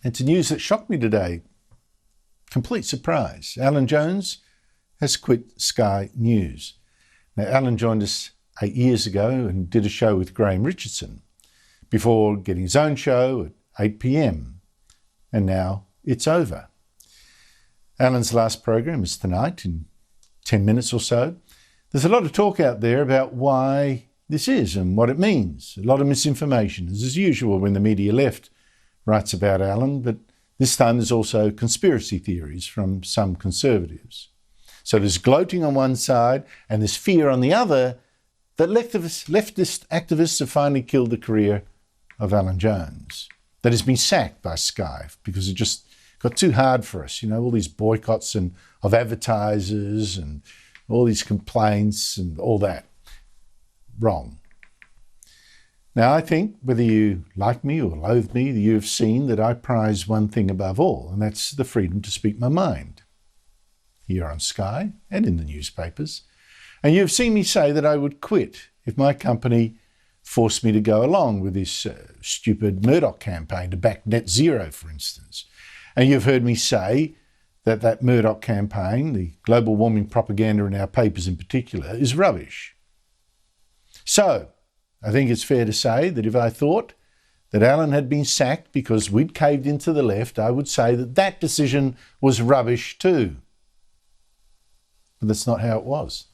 It's news that shocked me today. Complete surprise. Alan Jones has quit Sky News. Now, Alan joined us 8 years ago and did a show with Graham Richardson before getting his own show at 8 p.m. And now it's over. Alan's last program is tonight in 10 minutes or so. There's a lot of talk out there about why this is and what it means. A lot of misinformation, as usual when the media left writes about Alan, but this time there's also conspiracy theories from some conservatives. So there's gloating on one side and there's fear on the other that leftist activists have finally killed the career of Alan Jones, that has been sacked by Sky because it just got too hard for us. You know, all these boycotts of advertisers and all these complaints and all that. Wrong. Now, I think whether you like me or loathe me, you have seen that I prize one thing above all, and that's the freedom to speak my mind, here on Sky and in the newspapers. And you have seen me say that I would quit if my company forced me to go along with this stupid Murdoch campaign to back net zero, for instance. And you've heard me say that that Murdoch campaign, the global warming propaganda in our papers in particular, is rubbish. So, I think it's fair to say that if I thought that Alan had been sacked because we'd caved into the left, I would say that that decision was rubbish too. But that's not how it was.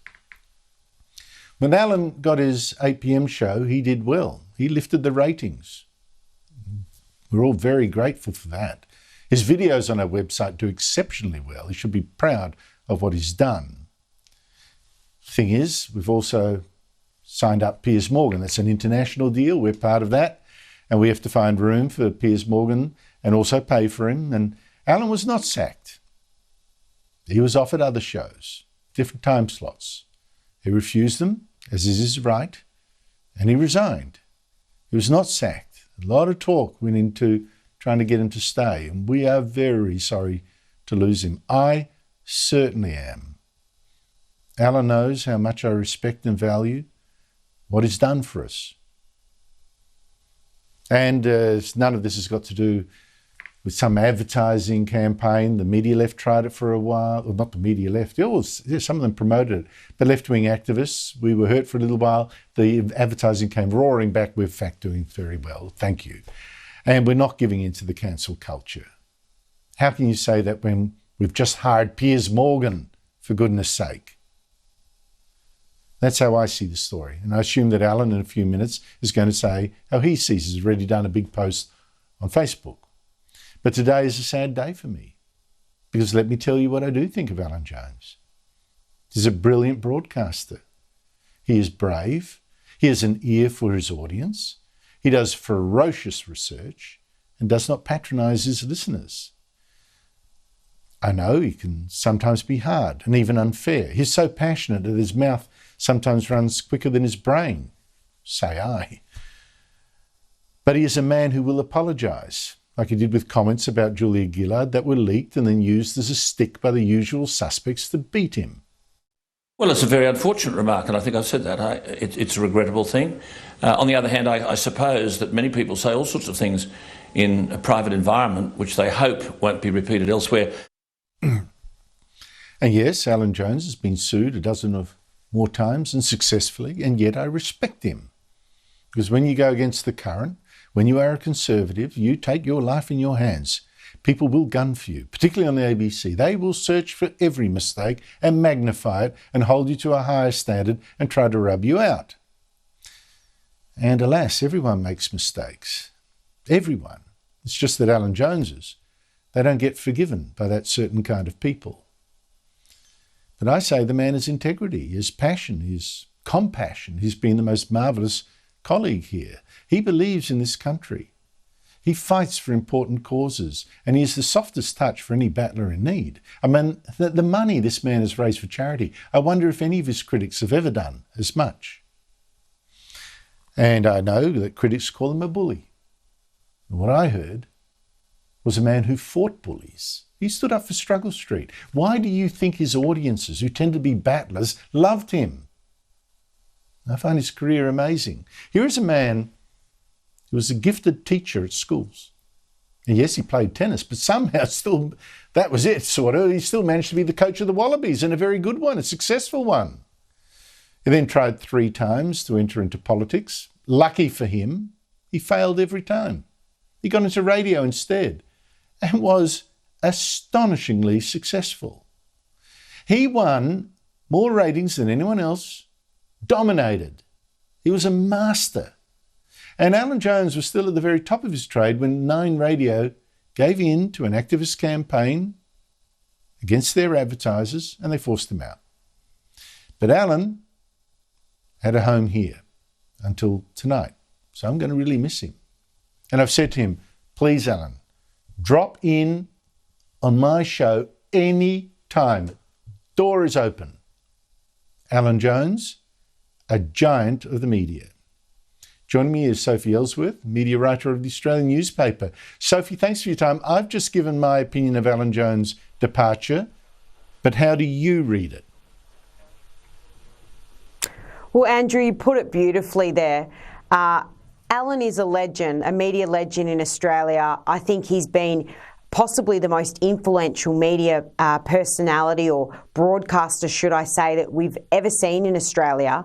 When Alan got his 8 p.m. show, he did well. He lifted the ratings. We're all very grateful for that. His videos on our website do exceptionally well. He should be proud of what he's done. Thing is, we've also signed up Piers Morgan. That's an international deal. We're part of that. And we have to find room for Piers Morgan and also pay for him. And Alan was not sacked. He was offered other shows, different time slots. He refused them, as is his right, and he resigned. He was not sacked. A lot of talk went into trying to get him to stay, and we are very sorry to lose him. I certainly am. Alan knows how much I respect and value what he's done for us. And none of this has got to do with some advertising campaign. The media left tried it for a while. Well, not the media left. Some of them promoted it. But left-wing activists, we were hurt for a little while. The advertising came roaring back. We're in fact doing very well. Thank you. And we're not giving in to the cancel culture. How can you say that when we've just hired Piers Morgan, for goodness sake? That's how I see the story. And I assume that Alan, in a few minutes, is going to say how he sees it. He's already done a big post on Facebook. But today is a sad day for me, because let me tell you what I do think of Alan Jones. He's a brilliant broadcaster. He is brave. He has an ear for his audience. He does ferocious research and does not patronise his listeners. I know he can sometimes be hard and even unfair. He's so passionate that his mouth sometimes runs quicker than his brain, say I. But he is a man who will apologise, like he did with comments about Julia Gillard that were leaked and then used as a stick by the usual suspects to beat him. Well, it's a very unfortunate remark, and I think I've said that. It's a regrettable thing. On the other hand, I suppose that many people say all sorts of things in a private environment which they hope won't be repeated elsewhere. And yes, Alan Jones has been sued a dozen of more times and successfully, and yet I respect him. Because when you go against the current, when you are a conservative, you take your life in your hands. People will gun for you, particularly on the ABC. They will search for every mistake and magnify it and hold you to a higher standard and try to rub you out. And alas, everyone makes mistakes. Everyone. It's just that Alan Jones's, they don't get forgiven by that certain kind of people. But I say the man has integrity, his passion, his compassion. He's been the most marvellous colleague here. He believes in this country. He fights for important causes, and he is the softest touch for any battler in need. I mean, the money this man has raised for charity, I wonder if any of his critics have ever done as much. And I know that critics call him a bully. And what I heard was a man who fought bullies. He stood up for Struggle Street. Why do you think his audiences, who tend to be battlers, loved him? I find his career amazing. Here is a man who was a gifted teacher at schools. And yes, he played tennis, but somehow still, that was it, sort of. He still managed to be the coach of the Wallabies, and a very good one, a successful one. He then tried 3 times to enter into politics. Lucky for him, he failed every time. He got into radio instead and was astonishingly successful. He won more ratings than anyone else, dominated. He was a master. And Alan Jones was still at the very top of his trade when Nine Radio gave in to an activist campaign against their advertisers and they forced him out. But Alan had a home here until tonight, so I'm going to really miss him. And I've said to him, please, Alan, drop in on my show any time. Door is open. Alan Jones, a giant of the media. Joining me is Sophie Ellsworth, media writer of the Australian newspaper. Sophie, thanks for your time. I've just given my opinion of Alan Jones' departure, but how do you read it? Well, Andrew, you put it beautifully there. Alan is a legend, a media legend in Australia. I think he's been possibly the most influential media personality or broadcaster, should I say, that we've ever seen in Australia.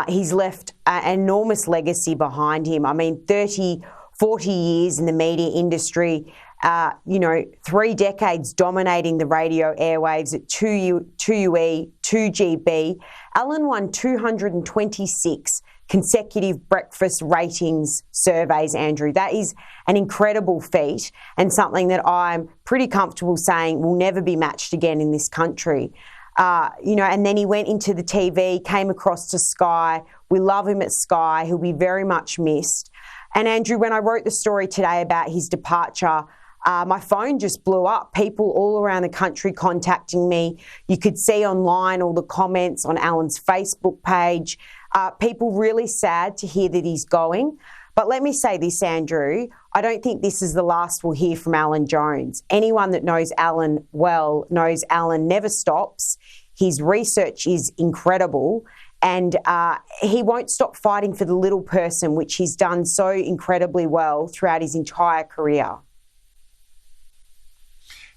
He's left an enormous legacy behind him. I mean, 30, 40 years in the media industry, 3 decades dominating the radio airwaves at 2UE, 2GB. Alan won 226 consecutive breakfast ratings surveys, Andrew. That is an incredible feat and something that I'm pretty comfortable saying will never be matched again in this country. And then he went into the TV, came across to Sky. We love him at Sky. He'll be very much missed. And Andrew, when I wrote the story today about his departure, my phone just blew up. People all around the country contacting me. You could see online all the comments on Alan's Facebook page. People really sad to hear that he's going. But let me say this, Andrew, I don't think this is the last we'll hear from Alan Jones. Anyone that knows Alan well knows Alan never stops. His research is incredible and he won't stop fighting for the little person, which he's done so incredibly well throughout his entire career.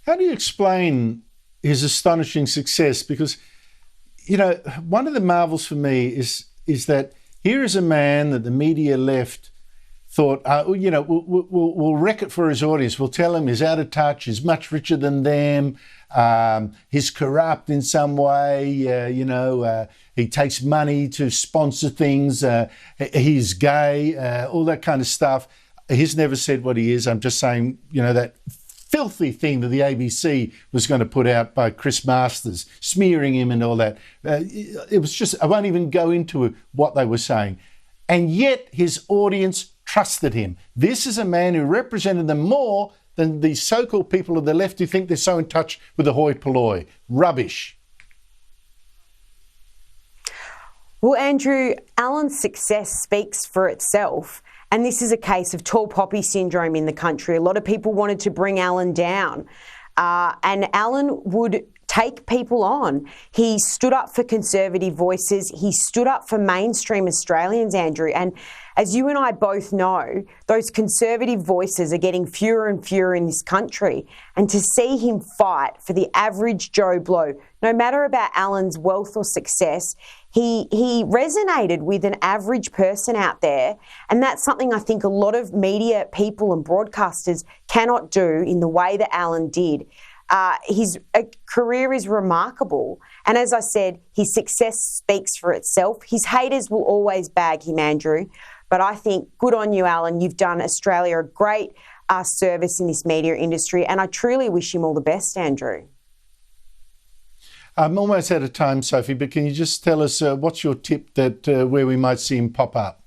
How do you explain his astonishing success? Because, one of the marvels for me is that here is a man that the media left thought, we'll wreck it for his audience. We'll tell him he's out of touch, he's much richer than them, he's corrupt in some way, he takes money to sponsor things, he's gay, all that kind of stuff. He's never said what he is. I'm just saying, that filthy thing that the ABC was going to put out by Chris Masters, smearing him and all that. It was just, I won't even go into what they were saying. And yet his audience trusted him. This is a man who represented them more than the so-called people of the left who think they're so in touch with the hoi polloi. Rubbish. Well, Andrew, Alan's success speaks for itself. And this is a case of tall poppy syndrome in the country. A lot of people wanted to bring Alan down. And Alan would take people on. He stood up for conservative voices. He stood up for mainstream Australians, Andrew. And as you and I both know, those conservative voices are getting fewer and fewer in this country. And to see him fight for the average Joe Blow, no matter about Alan's wealth or success, he resonated with an average person out there. And that's something I think a lot of media people and broadcasters cannot do in the way that Alan did. His career is remarkable. And as I said, his success speaks for itself. His haters will always bag him, Andrew. But I think good on you, Alan. You've done Australia a great service in this media industry. And I truly wish him all the best, Andrew. I'm almost out of time, Sophie, but can you just tell us what's your tip that where we might see him pop up?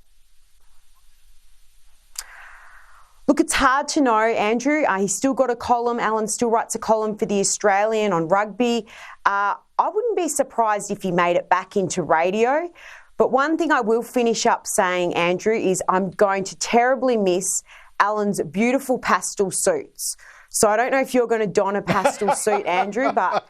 Look, it's hard to know, Andrew. He's still got a column. Alan still writes a column for The Australian on rugby. I wouldn't be surprised if he made it back into radio. But one thing I will finish up saying, Andrew, is I'm going to terribly miss Alan's beautiful pastel suits. So I don't know if you're going to don a pastel suit, Andrew, but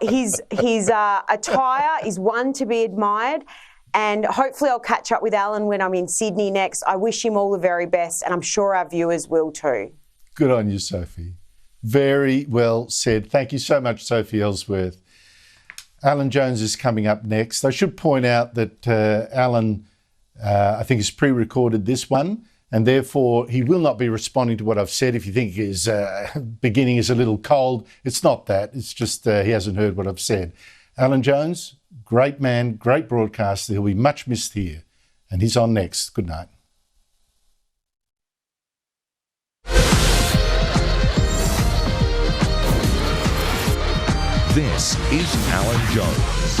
his attire is one to be admired. And hopefully I'll catch up with Alan when I'm in Sydney next. I wish him all the very best, and I'm sure our viewers will too. Good on you, Sophie. Very well said. Thank you so much, Sophie Ellsworth. Alan Jones is coming up next. I should point out that Alan, I think, has pre-recorded this one, and therefore he will not be responding to what I've said. If you think his beginning is a little cold, it's not that. It's just he hasn't heard what I've said. Alan Jones, great man, great broadcaster. He'll be much missed here. And he's on next. Good night. This is Alan Jones.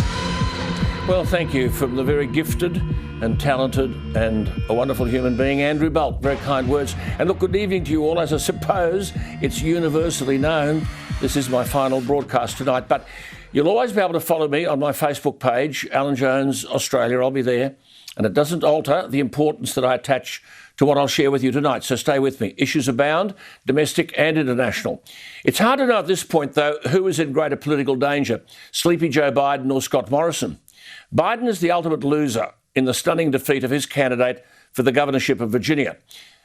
Well, thank you from the very gifted and talented and a wonderful human being, Andrew Bolt. Very kind words. And look, good evening to you all. As I suppose it's universally known, this is my final broadcast tonight. But you'll always be able to follow me on my Facebook page, Alan Jones Australia. I'll be there. And it doesn't alter the importance that I attach to what I'll share with you tonight. So stay with me. Issues abound, domestic and international. It's hard to know at this point, though, who is in greater political danger, Sleepy Joe Biden or Scott Morrison. Biden is the ultimate loser in the stunning defeat of his candidate for the governorship of Virginia.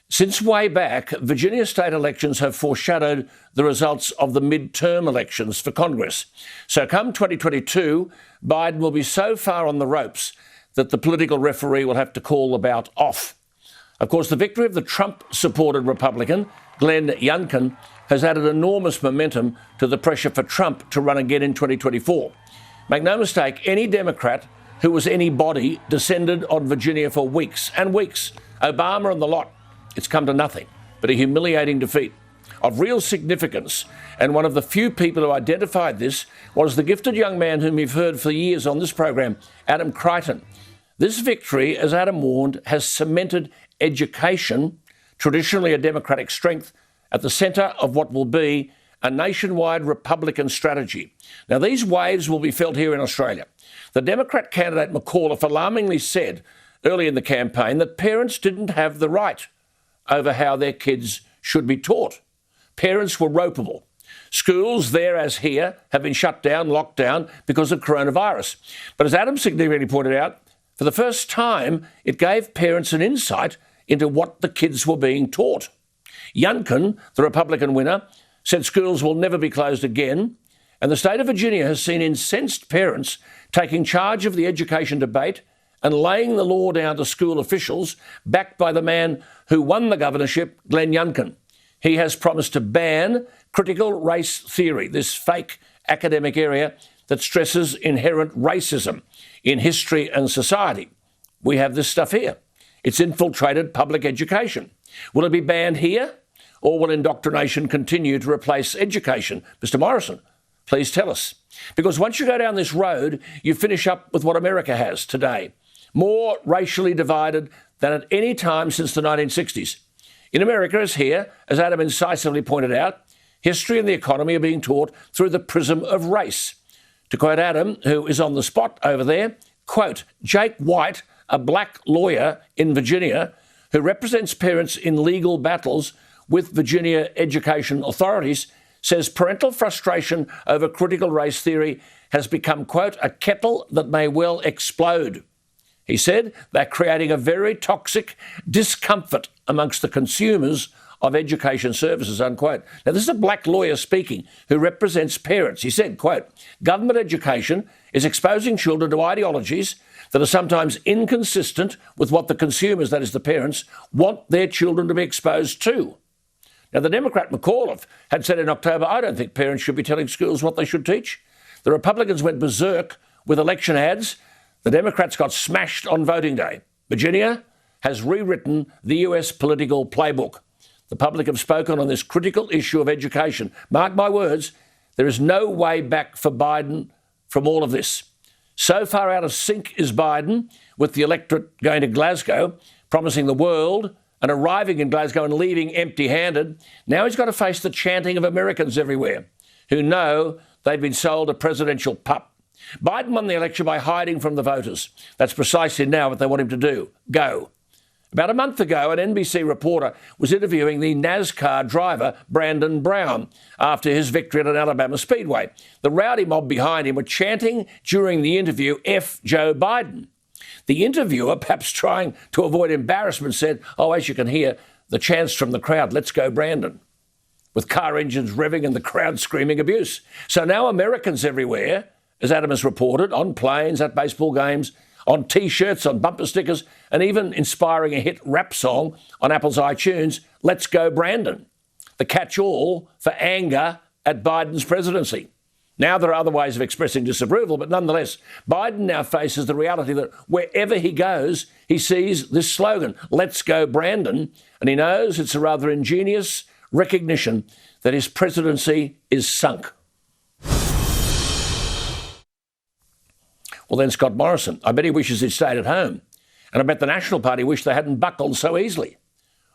Since way back, Virginia state elections have foreshadowed the results of the midterm elections for Congress. So come 2022, Biden will be so far on the ropes that the political referee will have to call the bout off. Of course, the victory of the Trump-supported Republican, Glenn Youngkin, has added enormous momentum to the pressure for Trump to run again in 2024. Make no mistake, any Democrat who was anybody descended on Virginia for weeks and weeks. Obama and the lot. It's come to nothing but a humiliating defeat of real significance. And one of the few people who identified this was the gifted young man whom you've heard for years on this program, Adam Creighton. This victory, as Adam warned, has cemented education, traditionally a Democratic strength, at the centre of what will be a nationwide Republican strategy. Now, these waves will be felt here in Australia. The Democrat candidate McAuliffe alarmingly said early in the campaign that parents didn't have the right over how their kids should be taught. Parents were ropeable. Schools, there as here, have been shut down, locked down because of coronavirus. But as Adam significantly pointed out, for the first time, it gave parents an insight into what the kids were being taught. Youngkin, the Republican winner, said schools will never be closed again, and the state of Virginia has seen incensed parents taking charge of the education debate and laying the law down to school officials, backed by the man who won the governorship, Glenn Youngkin. He has promised to ban critical race theory, this fake academic area that stresses inherent racism in history and society. We have this stuff here. It's infiltrated public education. Will it be banned here, or will indoctrination continue to replace education? Mr. Morrison, please tell us. Because once you go down this road, you finish up with what America has today. More racially divided than at any time since the 1960s. In America, as here, as Adam incisively pointed out, history and the economy are being taught through the prism of race. To quote Adam, who is on the spot over there, quote, Jake White, a black lawyer in Virginia who represents parents in legal battles with Virginia education authorities, says parental frustration over critical race theory has become, quote, a kettle that may well explode. He said they're creating a very toxic discomfort amongst the consumers of education services, unquote. Now, this is a black lawyer speaking who represents parents. He said, quote, government education is exposing children to ideologies that are sometimes inconsistent with what the consumers, that is the parents, want their children to be exposed to. Now, the Democrat McAuliffe had said in October, I don't think parents should be telling schools what they should teach. The Republicans went berserk with election ads. The Democrats got smashed on voting day. Virginia has rewritten the US political playbook. The public have spoken on this critical issue of education. Mark my words, there is no way back for Biden from all of this. So far out of sync is Biden with the electorate going to Glasgow, promising the world and arriving in Glasgow and leaving empty-handed. Now he's got to face the chanting of Americans everywhere who know they've been sold a presidential pup. Biden won the election by hiding from the voters. That's precisely now what they want him to do. Go. About a month ago, an NBC reporter was interviewing the NASCAR driver, Brandon Brown, after his victory at an Alabama speedway. The rowdy mob behind him were chanting during the interview, F Joe Biden. The interviewer, perhaps trying to avoid embarrassment, said, oh, as you can hear, the chants from the crowd, let's go, Brandon. with car engines revving and the crowd screaming abuse. So now Americans everywhere, as Adam has reported, on planes, at baseball games, on T-shirts, on bumper stickers, and even inspiring a hit rap song on Apple's iTunes, Let's Go Brandon, the catch-all for anger at Biden's presidency. Now there are other ways of expressing disapproval, but nonetheless, Biden now faces the reality that wherever he goes, he sees this slogan, Let's Go Brandon, and he knows it's a rather ingenious recognition that his presidency is sunk. Well, then Scott Morrison, I bet he wishes he'd stayed at home. And I bet the National Party wished they hadn't buckled so easily.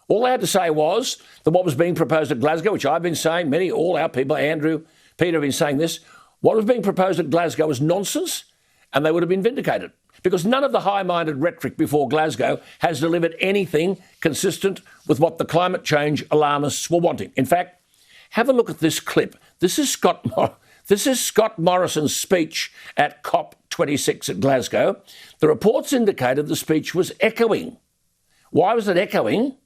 All they had to say was that what was being proposed at Glasgow, which I've been saying, all our people, Andrew, Peter have been saying this, what was being proposed at Glasgow was nonsense, and they would have been vindicated. Because none of the high-minded rhetoric before Glasgow has delivered anything consistent with what the climate change alarmists were wanting. In fact, have a look at this clip. This is Scott Morrison's speech at COP26 at Glasgow. The reports indicated the speech was echoing. Why was it echoing?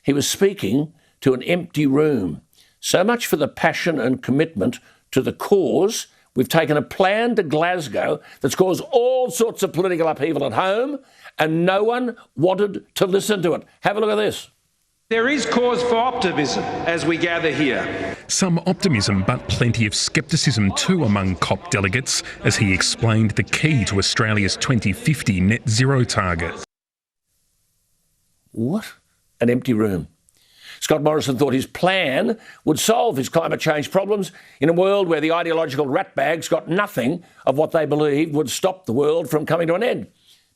He was speaking to an empty room. So much for the passion and commitment to the cause. We've taken a plan to Glasgow that's caused all sorts of political upheaval at home, and no one wanted to listen to it. Have a look at this. There is cause for optimism as we gather here. Some optimism, but plenty of scepticism too among COP delegates, as he explained the key to Australia's 2050 net zero target. What? An empty room. Scott Morrison thought his plan would solve his climate change problems in a world where the ideological ratbags got nothing of what they believed would stop the world from coming to an end.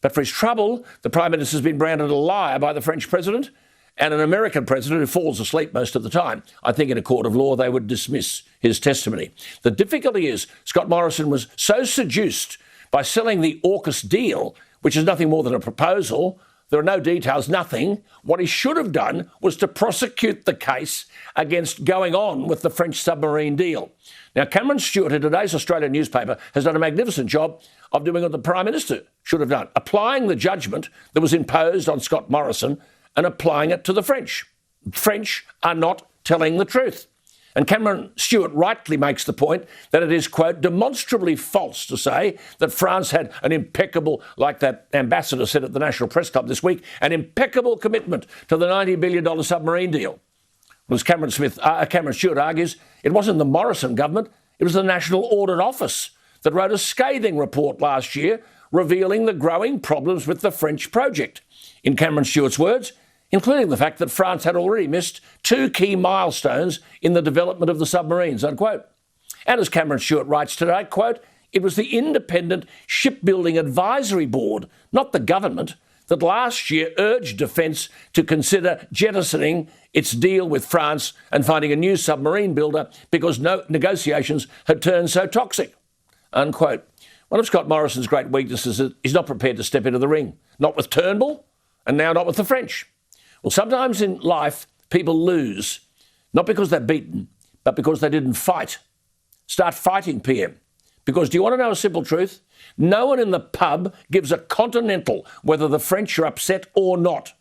But for his trouble, the Prime Minister has been branded a liar by the French President and an American president who falls asleep most of the time. I think in a court of law they would dismiss his testimony. The difficulty is Scott Morrison was so seduced by selling the AUKUS deal, which is nothing more than a proposal. There are no details, nothing. What he should have done was to prosecute the case against going on with the French submarine deal. Now, Cameron Stewart, in today's Australian newspaper, has done a magnificent job of doing what the Prime Minister should have done, applying the judgment that was imposed on Scott Morrison and applying it to the French. The French are not telling the truth. And Cameron Stewart rightly makes the point that it is, quote, demonstrably false to say that France had an impeccable, like that ambassador said at the National Press Club this week, an impeccable commitment to the $90 billion submarine deal. Well, as Cameron Stewart argues, it wasn't the Morrison government, it was the National Audit Office that wrote a scathing report last year revealing the growing problems with the French project. In Cameron Stewart's words, including the fact that France had already missed 2 key milestones in the development of the submarines, unquote. And as Cameron Stewart writes today, quote, it was the Independent Shipbuilding Advisory Board, not the government, that last year urged Defence to consider jettisoning its deal with France and finding a new submarine builder because no negotiations had turned so toxic, unquote. One of Scott Morrison's great weaknesses is he's not prepared to step into the ring, not with Turnbull and now not with the French. Well, sometimes in life, people lose, not because they're beaten, but because they didn't fight. Start fighting, PM. Because do you want to know a simple truth? No one in the pub gives a continental whether the French are upset or not.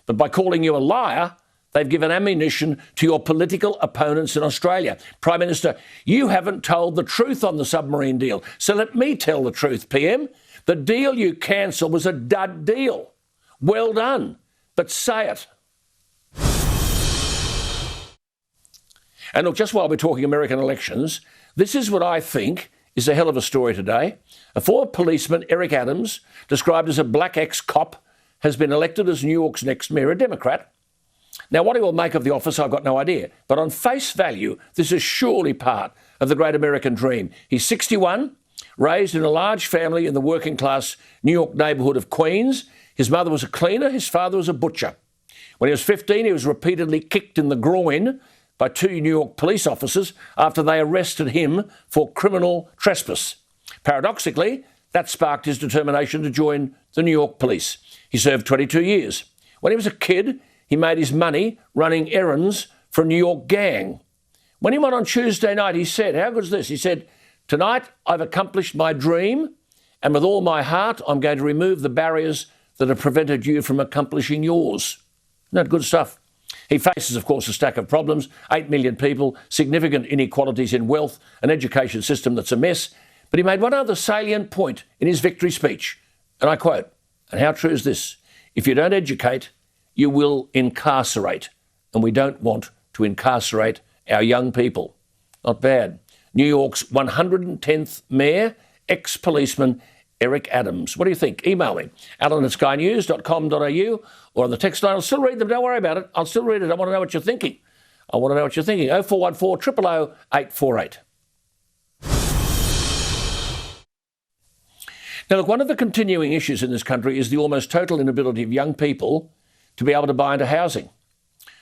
But by calling you a liar, they've given ammunition to your political opponents in Australia. Prime Minister, you haven't told the truth on the submarine deal. So let me tell the truth, PM. The deal you cancelled was a dud deal. Well done. But say it. And look, just while we're talking American elections, this is what I think is a hell of a story today. A former policeman, Eric Adams, described as a black ex-cop, has been elected as New York's next mayor, a Democrat. Now, what he will make of the office, I've got no idea. But on face value, this is surely part of the great American dream. He's 61, raised in a large family in the working-class New York neighbourhood of Queens. His mother was a cleaner, his father was a butcher. When he was 15, he was repeatedly kicked in the groin by 2 New York police officers after they arrested him for criminal trespass. Paradoxically, that sparked his determination to join the New York police. He served 22 years. When he was a kid, he made his money running errands for a New York gang. When he went on Tuesday night, he said, how good is this? He said, tonight I've accomplished my dream, and with all my heart, I'm going to remove the barriers that have prevented you from accomplishing yours. Isn't that good stuff? He faces, of course, a stack of problems, 8 million people, significant inequalities in wealth, an education system that's a mess. But he made one other salient point in his victory speech, and I quote, and how true is this? If you don't educate, you will incarcerate, and we don't want to incarcerate our young people. Not bad. New York's 110th Mayor, ex-policeman Eric Adams. What do you think? Email me, alan@skynews.com.au or on the text line. I'll still read them. Don't worry about it. I'll still read it. I want to know what you're thinking. 0414 000 848. Now, look, one of the continuing issues in this country is the almost total inability of young people to be able to buy into housing.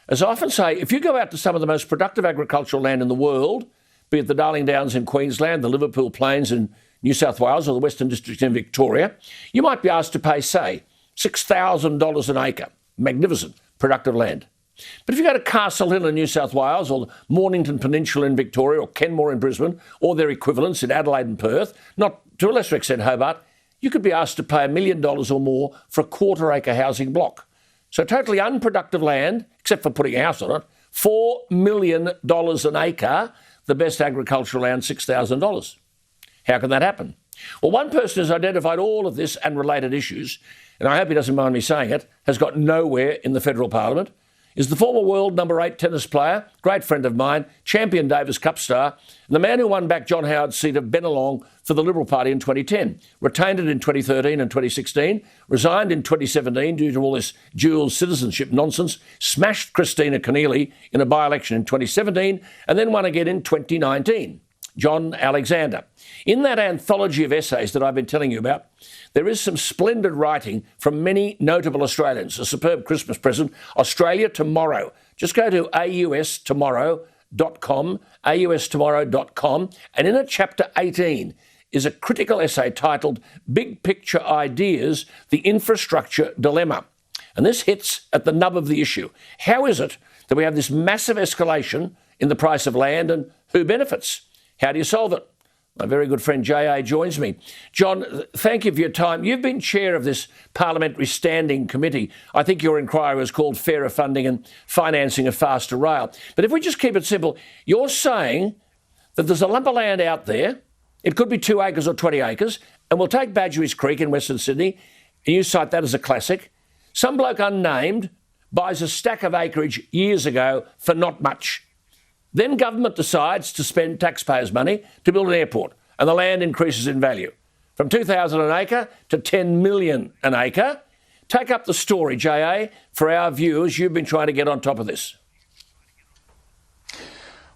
As I often say, if you go out to some of the most productive agricultural land in the world, be it the Darling Downs in Queensland, the Liverpool Plains in New South Wales or the Western Districts in Victoria, you might be asked to pay, say, $6,000 an acre. Magnificent, productive land. But if you go to Castle Hill in New South Wales or the Mornington Peninsula in Victoria or Kenmore in Brisbane or their equivalents in Adelaide and Perth, not to a lesser extent Hobart, you could be asked to pay $1 million or more for a quarter-acre housing block. So totally unproductive land, except for putting a house on it, $4 million an acre, the best agricultural land, $6,000. How can that happen? Well, one person has identified all of this and related issues, and I hope he doesn't mind me saying it, has got nowhere in the federal parliament, is the former world number 8 tennis player, great friend of mine, champion Davis Cup star, and the man who won back John Howard's seat of Bennelong for the Liberal Party in 2010, retained it in 2013 and 2016, resigned in 2017 due to all this dual citizenship nonsense, smashed Christina Keneally in a by-election in 2017, and then won again in 2019. John Alexander. In that anthology of essays that I've been telling you about, there is some splendid writing from many notable Australians. A superb Christmas present, Australia Tomorrow. Just go to austomorrow.com, and in chapter 18 is a critical essay titled Big Picture Ideas, the Infrastructure Dilemma. And this hits at the nub of the issue. How is it that we have this massive escalation in the price of land, and who benefits? How do you solve it? My very good friend J.A. joins me. John, thank you for your time. You've been chair of this Parliamentary Standing Committee. I think your inquiry was called Fairer Funding and Financing of Faster Rail. But if we just keep it simple, you're saying that there's a lump of land out there, it could be 2 acres or 20 acres, and we'll take Badgerys Creek in Western Sydney, and you cite that as a classic. Some bloke unnamed buys a stack of acreage years ago for not much. Then government decides to spend taxpayers' money to build an airport, and the land increases in value from $2,000 an acre to $10 million an acre. Take up the story, J.A., for our viewers. You've been trying to get on top of this.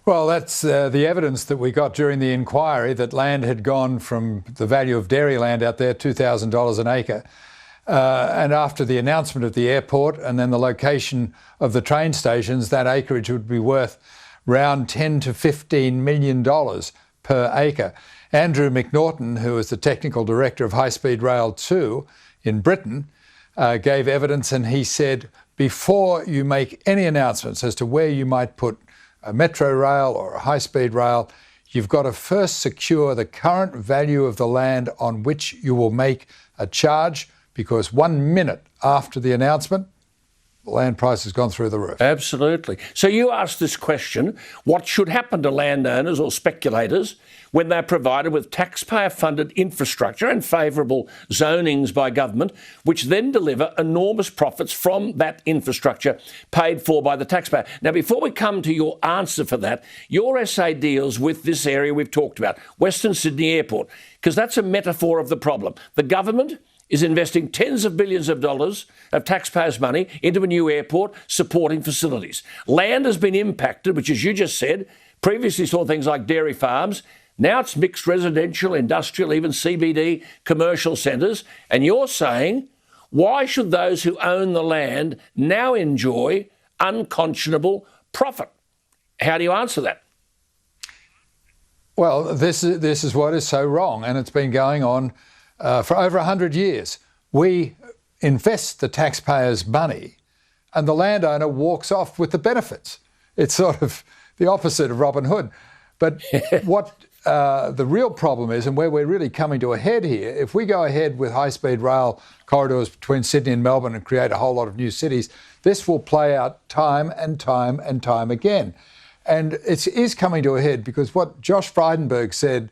Well, that's the evidence that we got during the inquiry, that land had gone from the value of dairy land out there, $2,000 an acre. And after the announcement of the airport and then the location of the train stations, that acreage would be worth around $10 to $15 million per acre. Andrew McNaughton, who is the technical director of High Speed Rail 2 in Britain, gave evidence, and he said, before you make any announcements as to where you might put a metro rail or a high speed rail, you've got to first secure the current value of the land on which you will make a charge, because 1 minute after the announcement, land price has gone through the roof. Absolutely. So you asked this question, what should happen to landowners or speculators when they're provided with taxpayer-funded infrastructure and favourable zonings by government, which then deliver enormous profits from that infrastructure paid for by the taxpayer? Now, before we come to your answer for that, your essay deals with this area we've talked about, Western Sydney Airport, because that's a metaphor of the problem. The government is investing tens of billions of dollars of taxpayers' money into a new airport supporting facilities. Land has been impacted, which, as you just said, previously saw things like dairy farms. Now it's mixed residential, industrial, even CBD, commercial centres. And you're saying, why should those who own the land now enjoy unconscionable profit? How do you answer that? Well, this is what is so wrong, and it's been going on for over 100 years. We invest the taxpayers' money and the landowner walks off with the benefits. It's sort of the opposite of Robin Hood. But what the real problem is, and where we're really coming to a head here, if we go ahead with high-speed rail corridors between Sydney and Melbourne and create a whole lot of new cities, this will play out time and time and time again. And it is coming to a head because what Josh Frydenberg said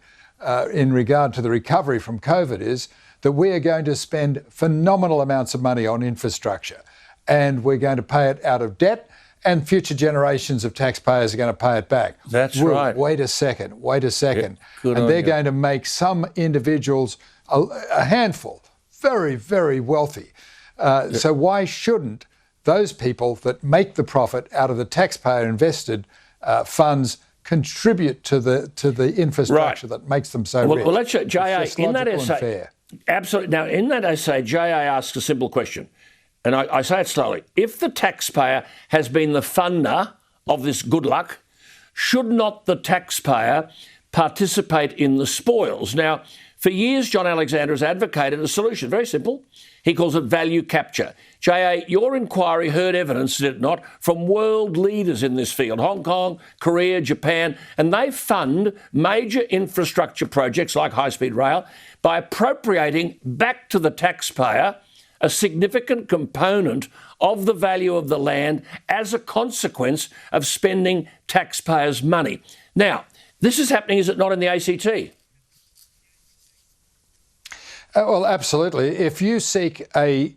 in regard to the recovery from COVID is that we are going to spend phenomenal amounts of money on infrastructure and we're going to pay it out of debt and future generations of taxpayers are going to pay it back. That's right. Wait a second. Yeah, And they're going to make some individuals, a handful, very, very wealthy. So why shouldn't those people that make the profit out of the taxpayer invested funds contribute to the infrastructure that makes them so rich? Well, let's show J.A. in that logical and essay. fair. Absolutely. Now, in that essay, J.A. asks a simple question, and I say it slowly. If the taxpayer has been the funder of this good luck, should not the taxpayer participate in the spoils? Now, for years, John Alexander has advocated a solution. Very simple. He calls it value capture. J.A., your inquiry heard evidence, did it not, from world leaders in this field, Hong Kong, Korea, Japan, and they fund major infrastructure projects like high-speed rail by appropriating back to the taxpayer a significant component of the value of the land as a consequence of spending taxpayers' money. Now, this is happening, is it not, in the ACT? Well, absolutely. If you seek a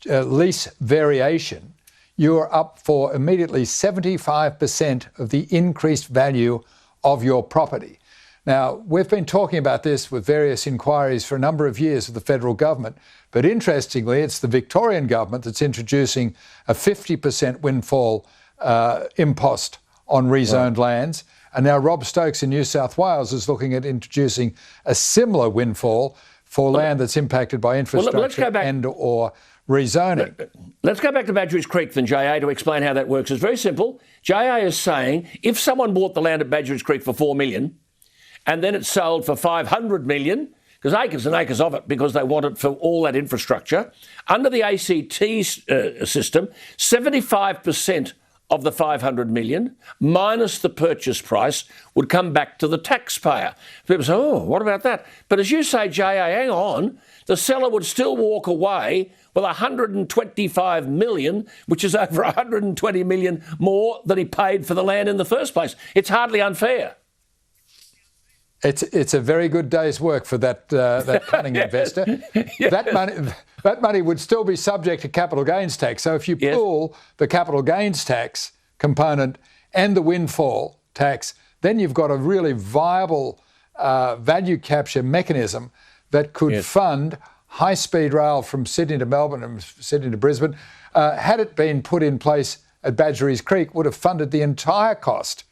lease variation, you're up for immediately 75% of the increased value of your property. Now, we've been talking about this with various inquiries for a number of years with the federal government, but interestingly, it's the Victorian government that's introducing a 50% windfall impost on rezoned lands. And now Rob Stokes in New South Wales is looking at introducing a similar windfall for land that's impacted by infrastructure and or rezoning. Let's go back to Badgerys Creek then, J.A., to explain how that works. It's very simple. J.A. is saying if someone bought the land at Badgerys Creek for $4 million and then it's sold for $500 million, because acres and acres of it, because they want it for all that infrastructure, under the ACT system, 75% of the $500 million minus the purchase price would come back to the taxpayer. People say, oh, what about that? But as you say, J.A., hang on, the seller would still walk away with $125 million, which is over $120 million more than he paid for the land in the first place. It's hardly unfair. It's a very good day's work for that cunning investor. Yeah. That money would still be subject to capital gains tax. So if you pull the capital gains tax component and the windfall tax, then you've got a really viable value capture mechanism that could fund high-speed rail from Sydney to Melbourne and Sydney to Brisbane. Had it been put in place at Badgerys Creek, would have funded the entire cost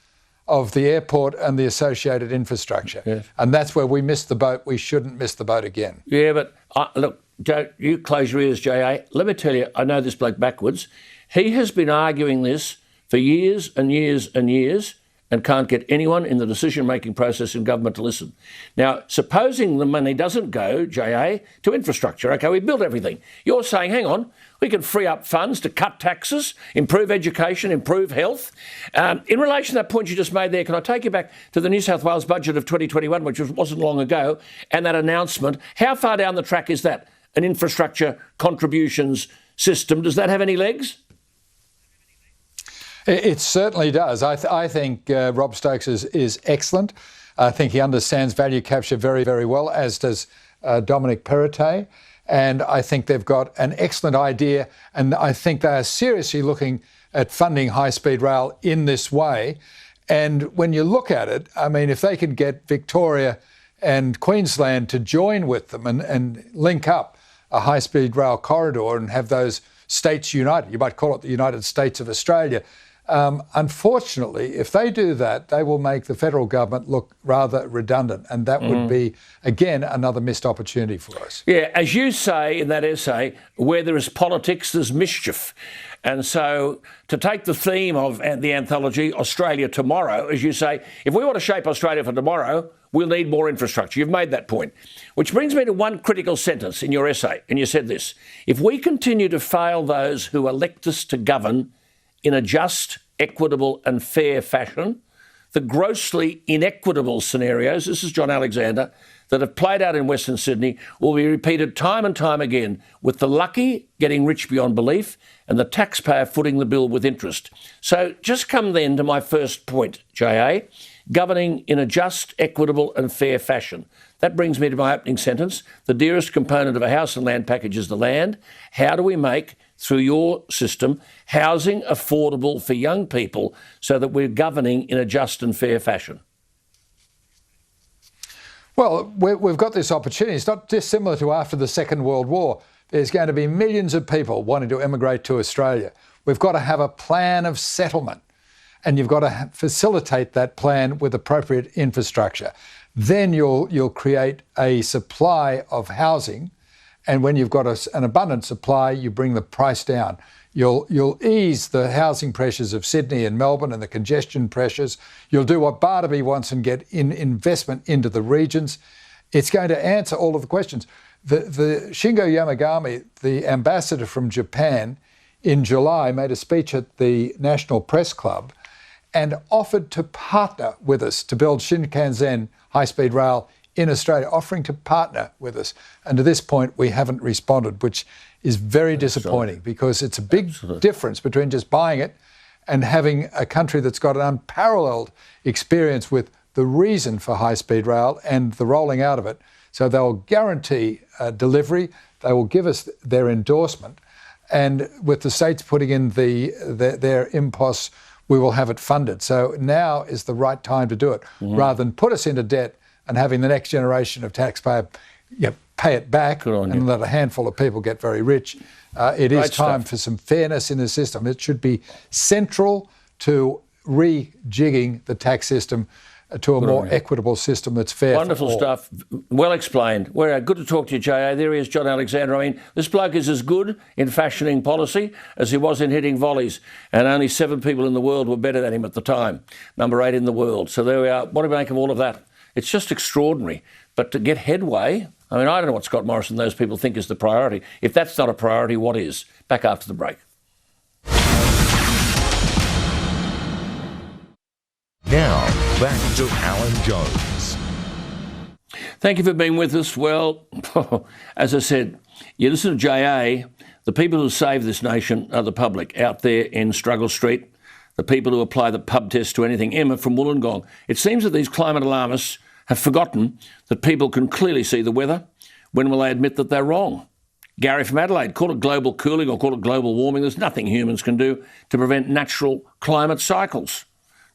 of the airport and the associated infrastructure. Yes. And that's where we missed the boat. We shouldn't miss the boat again. Yeah, but look, Joe, you close your ears, J.A. Let me tell you, I know this bloke backwards. He has been arguing this for years and years and years and can't get anyone in the decision-making process in government to listen. Now, supposing the money doesn't go, J.A., to infrastructure, OK, we built everything. You're saying, hang on, we can free up funds to cut taxes, improve education, improve health. In relation to that point you just made there, can I take you back to the New South Wales budget of 2021, which wasn't long ago, and that announcement? How far down the track is that? An infrastructure contributions system, does that have any legs? It certainly does. I think Rob Stokes is excellent. I think he understands value capture very, very well, as does Dominic Perrottet. And I think they've got an excellent idea. And I think they are seriously looking at funding high-speed rail in this way. And when you look at it, I mean, if they could get Victoria and Queensland to join with them and link up a high-speed rail corridor and have those states united, you might call it the United States of Australia. Unfortunately, if they do that, they will make the federal government look rather redundant, and that would be, again, another missed opportunity for us. Yeah, as you say in that essay, where there is politics, there's mischief. And so to take the theme of the anthology, Australia Tomorrow, as you say, if we want to shape Australia for tomorrow, we'll need more infrastructure. You've made that point. Which brings me to one critical sentence in your essay, and you said this: if we continue to fail those who elect us to govern in a just, equitable and fair fashion, the grossly inequitable scenarios, this is John Alexander, that have played out in Western Sydney will be repeated time and time again, with the lucky getting rich beyond belief and the taxpayer footing the bill with interest. So just come then to my first point, J.A., governing in a just, equitable and fair fashion. That brings me to my opening sentence. The dearest component of a house and land package is the land. How do we make, through your system, housing affordable for young people so that we're governing in a just and fair fashion? Well, we've got this opportunity. It's not dissimilar to after the Second World War. There's going to be millions of people wanting to emigrate to Australia. We've got to have a plan of settlement, and you've got to facilitate that plan with appropriate infrastructure. Then you'll create a supply of housing, and when you've got an abundant supply, you bring the price down. You'll ease the housing pressures of Sydney and Melbourne and the congestion pressures. You'll do what Barnaby wants and get investment into the regions. It's going to answer all of the questions. The Shingo Yamagami, the ambassador from Japan, in July made a speech at the National Press Club and offered to partner with us to build Shinkansen high-speed rail in Australia, offering to partner with us. And to this point, we haven't responded, which is very disappointing, because it's a big difference between just buying it and having a country that's got an unparalleled experience with the reason for high-speed rail and the rolling out of it. So they'll guarantee delivery, they will give us their endorsement, and with the states putting in their imposts, we will have it funded. So now is the right time to do it, rather than put us into debt and having the next generation of taxpayer pay it back and let a handful of people get very rich. It is time for some fairness in the system. It should be central to rejigging the tax system to a more equitable system that's fair. Wonderful for all. stuff. Well explained. Well, good to talk to you, J.A. There he is, John Alexander. I mean, this bloke is as good in fashioning policy as he was in hitting volleys, and only 7 people in the world were better than him at the time. Number 8 in the world. So there we are. What do we make of all of that? It's just extraordinary. But to get headway, I mean, I don't know what Scott Morrison and those people think is the priority. If that's not a priority, what is? Back after the break. Now, back to Alan Jones. Thank you for being with us. Well, as I said, you listen to JA, the people who save this nation are the public out there in Struggle Street, the people who apply the pub test to anything. Emma from Wollongong. It seems that these climate alarmists have forgotten that people can clearly see the weather. When will they admit that they're wrong? Gary from Adelaide, call it global cooling or call it global warming. There's nothing humans can do to prevent natural climate cycles.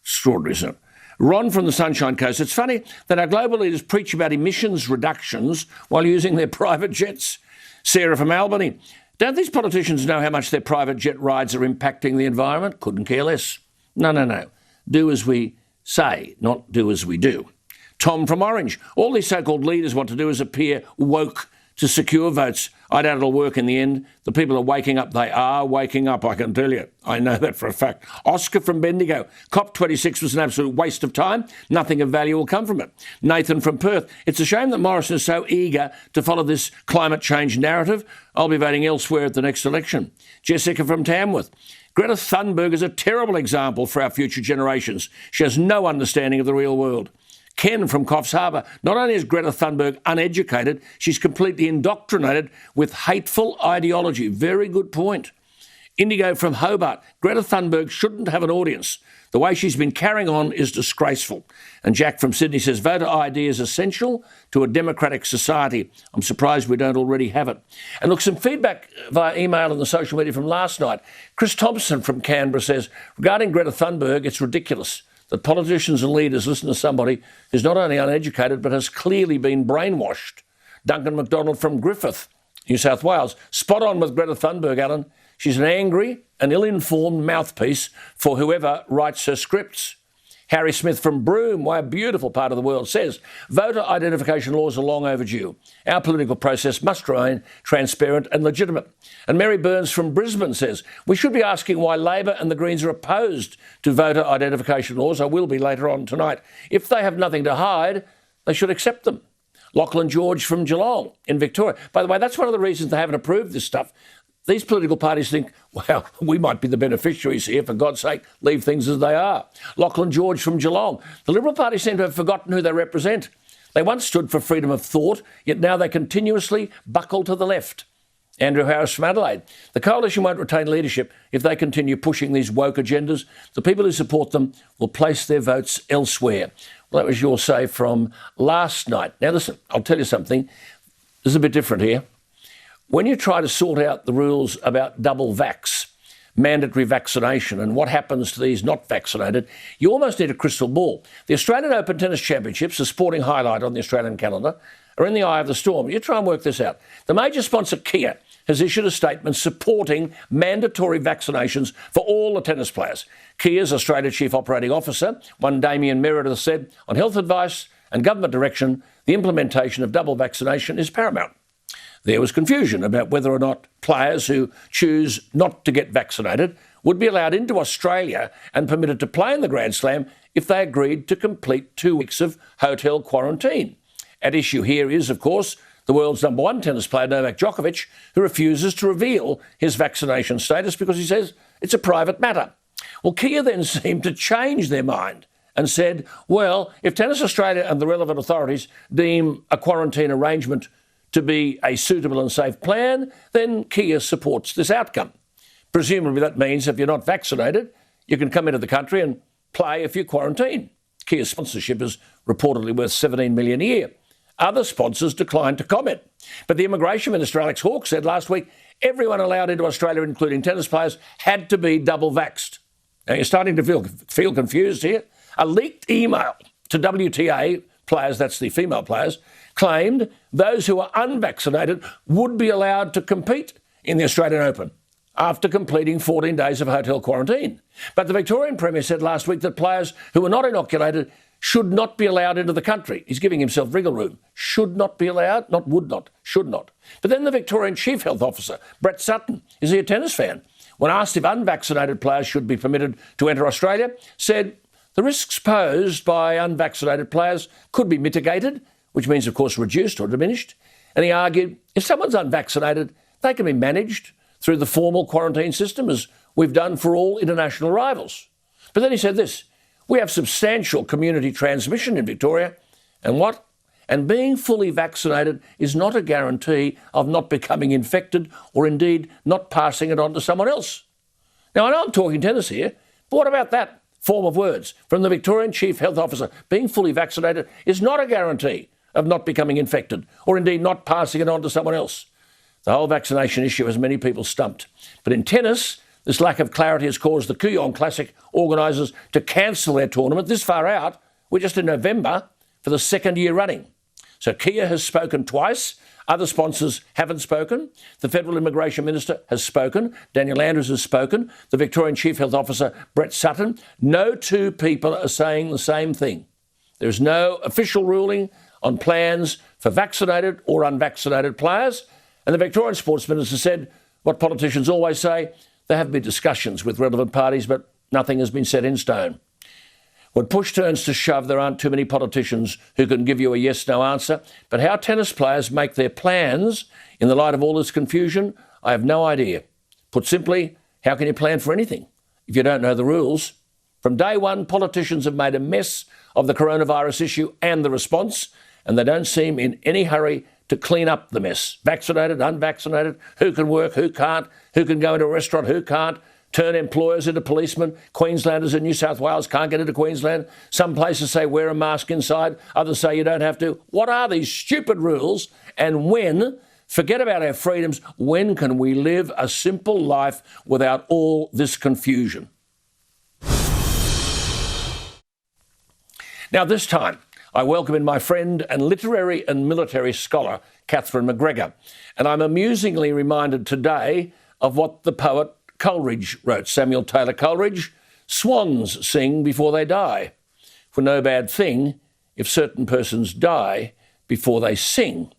Extraordinary, isn't it? Ron from the Sunshine Coast. It's funny that our global leaders preach about emissions reductions while using their private jets. Sarah from Albany. Don't these politicians know how much their private jet rides are impacting the environment? Couldn't care less. No. Do as we say, not do as we do. Tom from Orange. All these so-called leaders want to do is appear woke to secure votes. I doubt it'll work in the end. The people are waking up. They are waking up, I can tell you. I know that for a fact. Oscar from Bendigo. COP26 was an absolute waste of time. Nothing of value will come from it. Nathan from Perth. It's a shame that Morrison is so eager to follow this climate change narrative. I'll be voting elsewhere at the next election. Jessica from Tamworth. Greta Thunberg is a terrible example for our future generations. She has no understanding of the real world. Ken from Coffs Harbour. Not only is Greta Thunberg uneducated, she's completely indoctrinated with hateful ideology. Very good point. Indigo from Hobart. Greta Thunberg shouldn't have an audience. The way she's been carrying on is disgraceful. And Jack from Sydney says, voter ID is essential to a democratic society. I'm surprised we don't already have it. And look, some feedback via email and the social media from last night. Chris Thompson from Canberra says, regarding Greta Thunberg, it's ridiculous that politicians and leaders listen to somebody who's not only uneducated but has clearly been brainwashed. Duncan McDonald from Griffith, New South Wales. Spot on with Greta Thunberg, Alan. She's an angry and ill-informed mouthpiece for whoever writes her scripts. Harry Smith from Broome, why a beautiful part of the world, says, voter identification laws are long overdue. Our political process must remain transparent and legitimate. And Mary Burns from Brisbane says, we should be asking why Labor and the Greens are opposed to voter identification laws. I will be later on tonight. If they have nothing to hide, they should accept them. Lachlan George from Geelong in Victoria. By the way, that's one of the reasons they haven't approved this stuff. these political parties think, well, we might be the beneficiaries here. For God's sake, leave things as they are. Lachlan George from Geelong. The Liberal Party seem to have forgotten who they represent. They once stood for freedom of thought, yet now they continuously buckle to the left. Andrew Harris from Adelaide. The coalition won't retain leadership if they continue pushing these woke agendas. The people who support them will place their votes elsewhere. Well, that was your say from last night. Now, listen, I'll tell you something. This is a bit different here. When you try to sort out the rules about double vax, mandatory vaccination, and what happens to these not vaccinated, you almost need a crystal ball. The Australian Open Tennis Championships, a sporting highlight on the Australian calendar, are in the eye of the storm. You try and work this out. The major sponsor, Kia, has issued a statement supporting mandatory vaccinations for all the tennis players. Kia's Australia Chief Operating Officer, one Damien Meredith, said, on health advice and government direction, the implementation of double vaccination is paramount. There was confusion about whether or not players who choose not to get vaccinated would be allowed into Australia and permitted to play in the Grand Slam if they agreed to complete 2 weeks of hotel quarantine. At issue here is, of course, the world's number one tennis player, Novak Djokovic, who refuses to reveal his vaccination status because he says it's a private matter. Well, Kia then seemed to change their mind and said, well, if Tennis Australia and the relevant authorities deem a quarantine arrangement to be a suitable and safe plan, then Kia supports this outcome. Presumably that means if you're not vaccinated, you can come into the country and play if you're quarantined. Kia's sponsorship is reportedly worth $17 million a year. Other sponsors declined to comment. But the Immigration Minister, Alex Hawke, said last week everyone allowed into Australia, including tennis players, had to be double vaxxed. Now, you're starting to feel confused here. A leaked email to WTA players, that's the female players, claimed those who are unvaccinated would be allowed to compete in the Australian Open after completing 14 days of hotel quarantine. But the Victorian Premier said last week that players who were not inoculated should not be allowed into the country. He's giving himself wriggle room. Should not be allowed, not would not, should not. But then the Victorian Chief Health Officer, Brett Sutton, is he a tennis fan? When asked if unvaccinated players should be permitted to enter Australia, said the risks posed by unvaccinated players could be mitigated, which means, of course, reduced or diminished. And he argued if someone's unvaccinated, they can be managed through the formal quarantine system, as we've done for all international arrivals. But then he said this, we have substantial community transmission in Victoria, and what? And being fully vaccinated is not a guarantee of not becoming infected or indeed not passing it on to someone else. Now, I know I'm talking tennis here, but what about that form of words from the Victorian Chief Health Officer? Being fully vaccinated is not a guarantee of not becoming infected or indeed not passing it on to someone else. The whole vaccination issue has many people stumped. But in tennis, this lack of clarity has caused the Kooyong Classic organisers to cancel their tournament this far out. We're just in November for the second year running. So Kia has spoken twice. Other sponsors haven't spoken. The Federal Immigration Minister has spoken. Daniel Andrews has spoken. The Victorian Chief Health Officer, Brett Sutton. No two people are saying the same thing. There is no official ruling on plans for vaccinated or unvaccinated players. And the Victorian Sports Minister said what politicians always say, there have been discussions with relevant parties, but nothing has been set in stone. When push turns to shove, there aren't too many politicians who can give you a yes-no answer. But how tennis players make their plans in the light of all this confusion, I have no idea. Put simply, how can you plan for anything if you don't know the rules? From day one, politicians have made a mess of the coronavirus issue and the response, and they don't seem in any hurry to clean up the mess. Vaccinated, unvaccinated, who can work, who can't, who can go into a restaurant, who can't, turn employers into policemen. Queenslanders in New South Wales can't get into Queensland. Some places say wear a mask inside, others say you don't have to. What are these stupid rules? And when, forget about our freedoms, when can we live a simple life without all this confusion? Now this time, I welcome in my friend and literary and military scholar, Catherine McGregor. And I'm amusingly reminded today of what the poet Coleridge wrote, Samuel Taylor Coleridge, swans sing before they die. For no bad thing if certain persons die before they sing.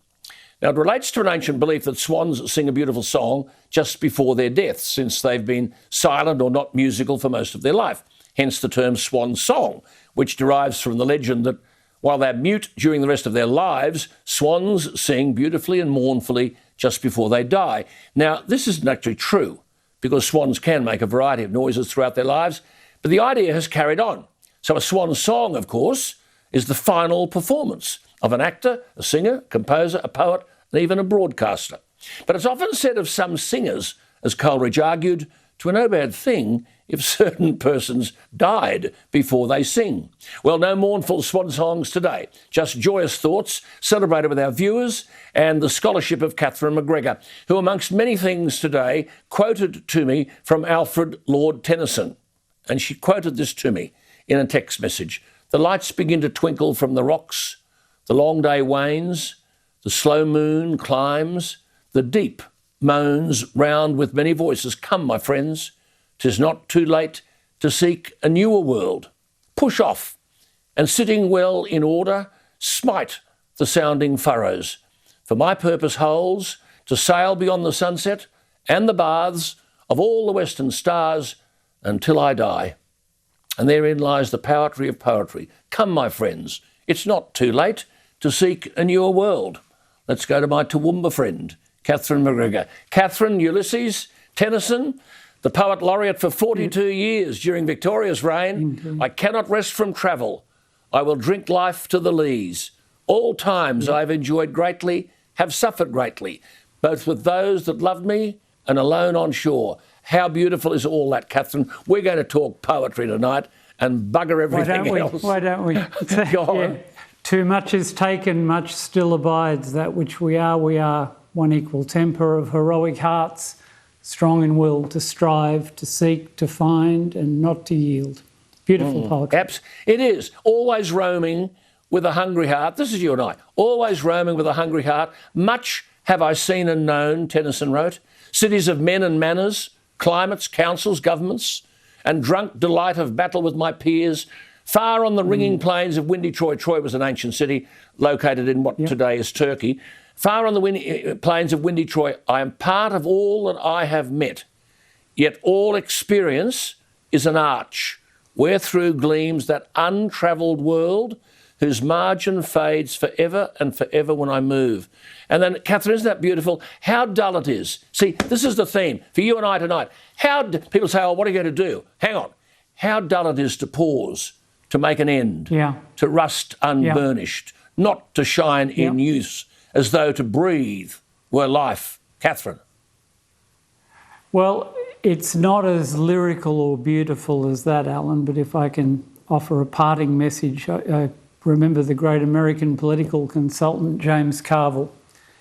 Now, it relates to an ancient belief that swans sing a beautiful song just before their death, since they've been silent or not musical for most of their life. Hence the term swan song, which derives from the legend that while they're mute during the rest of their lives, swans sing beautifully and mournfully just before they die. Now, this isn't actually true, because swans can make a variety of noises throughout their lives, but the idea has carried on. So a swan song, of course, is the final performance of an actor, a singer, composer, a poet, and even a broadcaster. But it's often said of some singers, as Coleridge argued, "'twere no bad thing if certain persons died before they sing." Well, no mournful swan songs today, just joyous thoughts celebrated with our viewers and the scholarship of Catherine McGregor, who, amongst many things today, quoted to me from Alfred Lord Tennyson. And she quoted this to me in a text message. "The lights begin to twinkle from the rocks, the long day wanes, the slow moon climbs, the deep moans round with many voices. Come, my friends, 'tis not too late to seek a newer world. Push off, and sitting well in order, smite the sounding furrows. For my purpose holds to sail beyond the sunset and the baths of all the western stars until I die. And therein lies the poetry of poetry. Come, my friends, it's not too late to seek a newer world." Let's go to my Toowoomba friend, Catherine McGregor. Catherine, Ulysses, Tennyson, the poet laureate for 42 years during Victoria's reign. "I cannot rest from travel. I will drink life to the lees. All times I have enjoyed greatly, have suffered greatly, both with those that loved me and alone on shore." How beautiful is all that, Catherine? We're going to talk poetry tonight and bugger everything else. Why don't we? Go on. Yeah. Too much is taken, much still abides. That which we are one equal temper of heroic hearts, strong in will to strive, to seek, to find, and not to yield. Beautiful poetry. It is. Always roaming with a hungry heart. This is you and I. Always roaming with a hungry heart. Much have I seen and known, Tennyson wrote. Cities of men and manners, climates, councils, governments, and drunk delight of battle with my peers. Far on the ringing plains of windy Troy. Troy was an ancient city located in what today is Turkey. Far on the windy plains of windy Troy, I am part of all that I have met. Yet all experience is an arch, wherethrough gleams that untravelled world, whose margin fades forever and forever when I move. And then, Catherine, isn't that beautiful? How dull it is. See, this is the theme for you and I tonight. People say, "Oh, what are you going to do?" Hang on. How dull it is to pause, to make an end, to rust unburnished, not to shine in use, as though to breathe were life. Catherine. Well, it's not as lyrical or beautiful as that, Alan, but if I can offer a parting message, I remember the great American political consultant James Carville.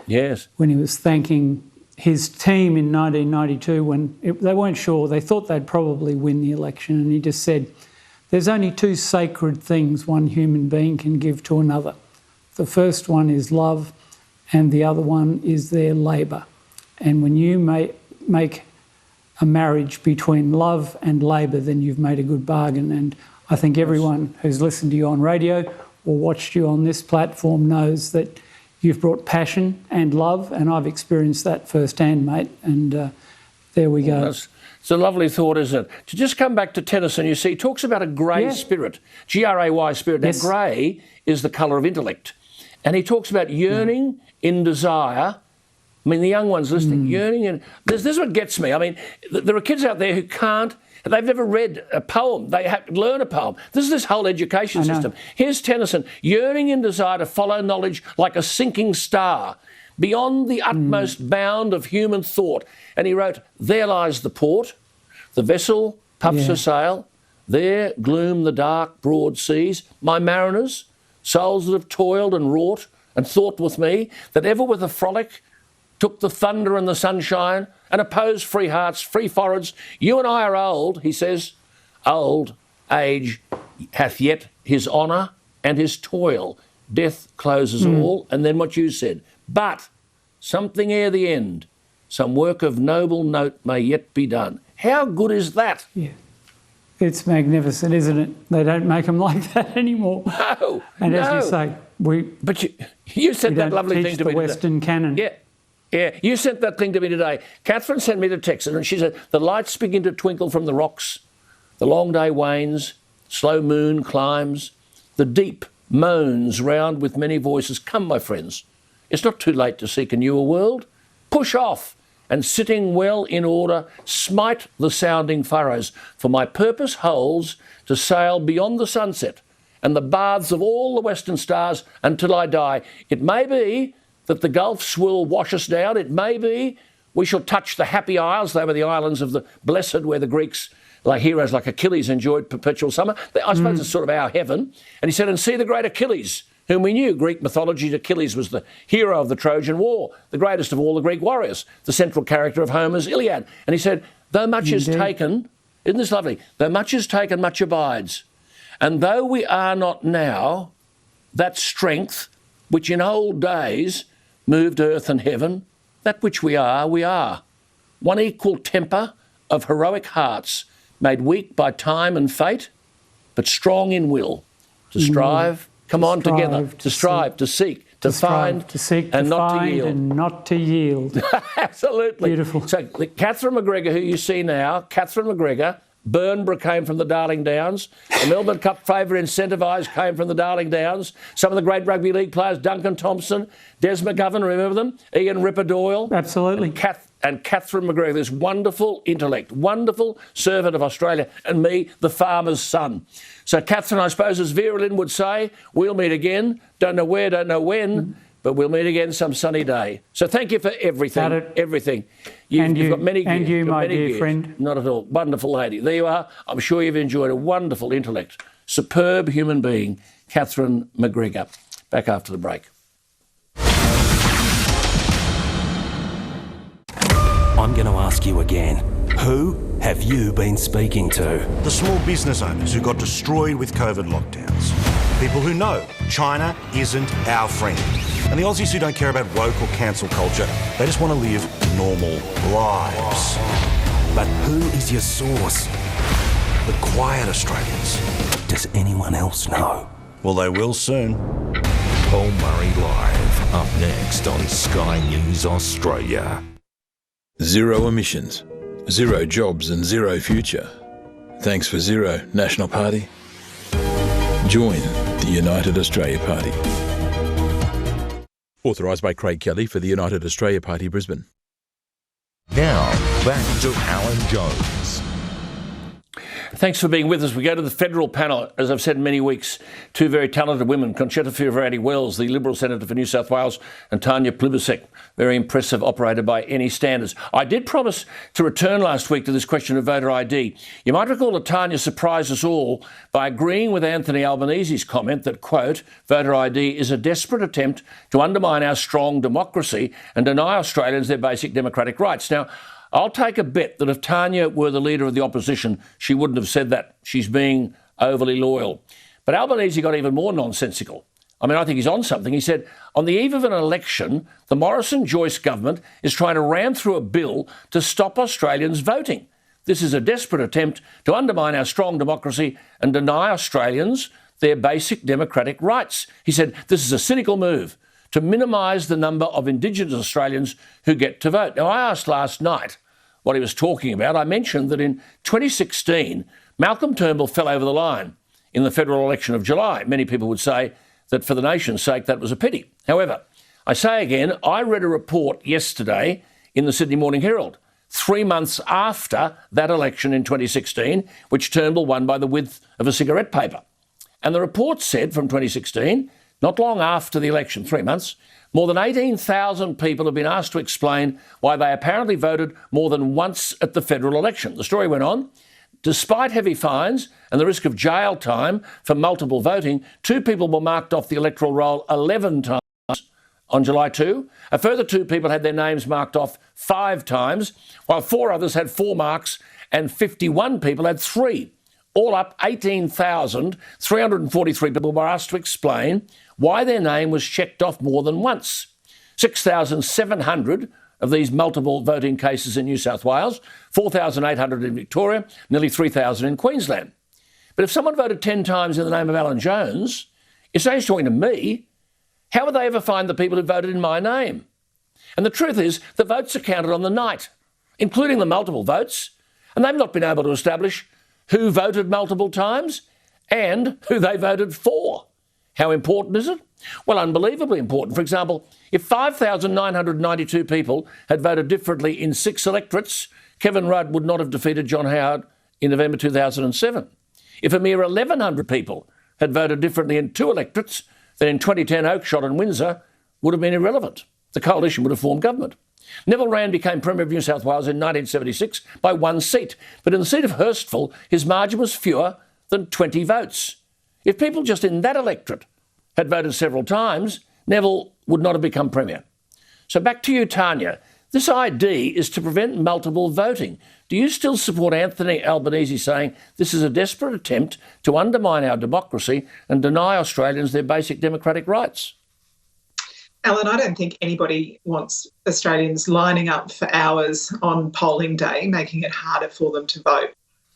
Yes. When he was thanking his team in 1992 when they weren't sure, they thought they'd probably win the election, and he just said, "There's only two sacred things one human being can give to another. The first one is love, and the other one is their labour. And when you make a marriage between love and labour, then you've made a good bargain." And I think everyone who's listened to you on radio or watched you on this platform knows that you've brought passion and love, and I've experienced that firsthand, mate. And there we go. It's a lovely thought, isn't it? To just come back to Tennyson, you see, he talks about a grey spirit, Gray spirit. Now, grey is the colour of intellect. And he talks about yearning in desire. I mean, the young ones listening, yearning in... This is what gets me. I mean, there are kids out there who can't... They've never read a poem. They have to learn a poem. This is this whole education system. Here's Tennyson, yearning in desire to follow knowledge like a sinking star, beyond the utmost bound of human thought. And he wrote, "There lies the port, the vessel puffs her sail, there gloom the dark broad seas, my mariners, souls that have toiled and wrought and thought with me, that ever with a frolic took the thunder and the sunshine and opposed free hearts, free foreheads. You and I are old," he says. "Old age hath yet his honour and his toil. Death closes all." And then what you said. "But something ere the end, some work of noble note may yet be done." How good is that? Yeah. It's magnificent, isn't it? They don't make them like that anymore. No. And as you say, But you said that lovely thing to me. The Western canon. Yeah, you sent that thing to me today. Catherine sent me the text, and she said, "The lights begin to twinkle from the rocks. The long day wanes, slow moon climbs. The deep moans round with many voices. Come, my friends, it's not too late to seek a newer world. push off, and sitting well in order, smite the sounding furrows. For my purpose holds to sail beyond the sunset and the baths of all the western stars until I die. It may be that the gulfs will wash us down. It may be we shall touch the happy isles. They were the islands of the blessed, where the Greeks, like heroes like Achilles, enjoyed perpetual summer. I suppose it's sort of our heaven. And he said, and see the great Achilles, whom we knew. Greek mythology, Achilles was the hero of the Trojan War, the greatest of all the Greek warriors, the central character of Homer's Iliad. And he said, though much is taken, isn't this lovely? Though much is taken, much abides. And though we are not now, that strength which in old days moved earth and heaven, that which we are, we are. One equal temper of heroic hearts, made weak by time and fate, but strong in will, to strive, come on together, to strive, to seek, to find, to seek, and to not find, to yield. and not to yield. Absolutely. Beautiful. So Catherine McGregor, who you see now, Catherine McGregor, Burnborough came from the Darling Downs. The Melbourne Cup favourite Incentivised came from the Darling Downs. Some of the great rugby league players, Duncan Thompson, Des McGovern, remember them? Ian Ripper Doyle. Absolutely. And Catherine McGregor, this wonderful intellect, wonderful servant of Australia, and me, the farmer's son. So Catherine, I suppose, as Vera Lynn would say, we'll meet again. Don't know where, don't know when, but we'll meet again some sunny day. So thank you for everything, everything. You've got many and gifts. you, my dear gifts. friend. Not at all. Wonderful lady. There you are. I'm sure you've enjoyed a wonderful intellect. Superb human being, Catherine McGregor. Back after the break. I'm going to ask you again. Who have you been speaking to? The small business owners who got destroyed with COVID lockdowns. People who know China isn't our friend. And the Aussies who don't care about woke or cancel culture. They just want to live normal lives. But who is your source? The quiet Australians. Does anyone else know? Well, they will soon. Paul Murray Live, up next on Sky News Australia. Zero emissions, zero jobs and zero future. Thanks for Zero, National Party. Join the United Australia Party. Authorised by Craig Kelly for the United Australia Party, Brisbane. Now, back to Alan Jones. Thanks for being with us. We go to the federal panel, as I've said in many weeks. Two very talented women, Conchetta Fierravanti-Wells, the Liberal Senator for New South Wales, and Tanya Plibersek, very impressive operator by any standards. I did promise to return last week to this question of voter ID. You might recall that Tanya surprised us all by agreeing with Anthony Albanese's comment that, quote, voter ID is a desperate attempt to undermine our strong democracy and deny Australians their basic democratic rights. Now, I'll take a bet that if Tanya were the leader of the opposition, she wouldn't have said that. She's being overly loyal. But Albanese got even more nonsensical. I mean, I think he's on something. He said, on the eve of an election, the Morrison-Joyce government is trying to ram through a bill to stop Australians voting. This is a desperate attempt to undermine our strong democracy and deny Australians their basic democratic rights. He said, this is a cynical move to minimise the number of Indigenous Australians who get to vote. Now, I asked last night what he was talking about. I mentioned that in 2016, Malcolm Turnbull fell over the line in the federal election of July. Many people would say that for the nation's sake, that was a pity. However, I say again, I read a report yesterday in the Sydney Morning Herald, 3 months after that election in 2016, which Turnbull won by the width of a cigarette paper. And the report said from 2016, not long after the election, 3 months, more than 18,000 people have been asked to explain why they apparently voted more than once at the federal election. The story went on. Despite heavy fines and the risk of jail time for multiple voting, 2 people were marked off the electoral roll 11 times on July 2. A further 2 people had their names marked off 5 times, while 4 others had 4 marks and 51 people had 3. All up, 18,343 people were asked to explain why their name was checked off more than once. 6,700 of these multiple voting cases in New South Wales, 4,800 in Victoria, nearly 3,000 in Queensland. But if someone voted 10 times in the name of Alan Jones, if he's talking to me, how would they ever find the people who voted in my name? And the truth is, the votes are counted on the night, including the multiple votes, and they've not been able to establish who voted multiple times and who they voted for. How important is it? Well, unbelievably important. For example, if 5,992 people had voted differently in 6 electorates, Kevin Rudd would not have defeated John Howard in November 2007. If a mere 1,100 people had voted differently in 2 electorates, then in 2010 Oakeshott and Windsor would have been irrelevant. The coalition would have formed government. Neville Wran became Premier of New South Wales in 1976 by 1 seat, but in the seat of Hurstville, his margin was fewer than 20 votes. If people just in that electorate had voted several times, Neville would not have become Premier. So back to you, Tanya. This ID is to prevent multiple voting. Do you still support Anthony Albanese saying this is a desperate attempt to undermine our democracy and deny Australians their basic democratic rights? Alan, I don't think anybody wants Australians lining up for hours on polling day, making it harder for them to vote.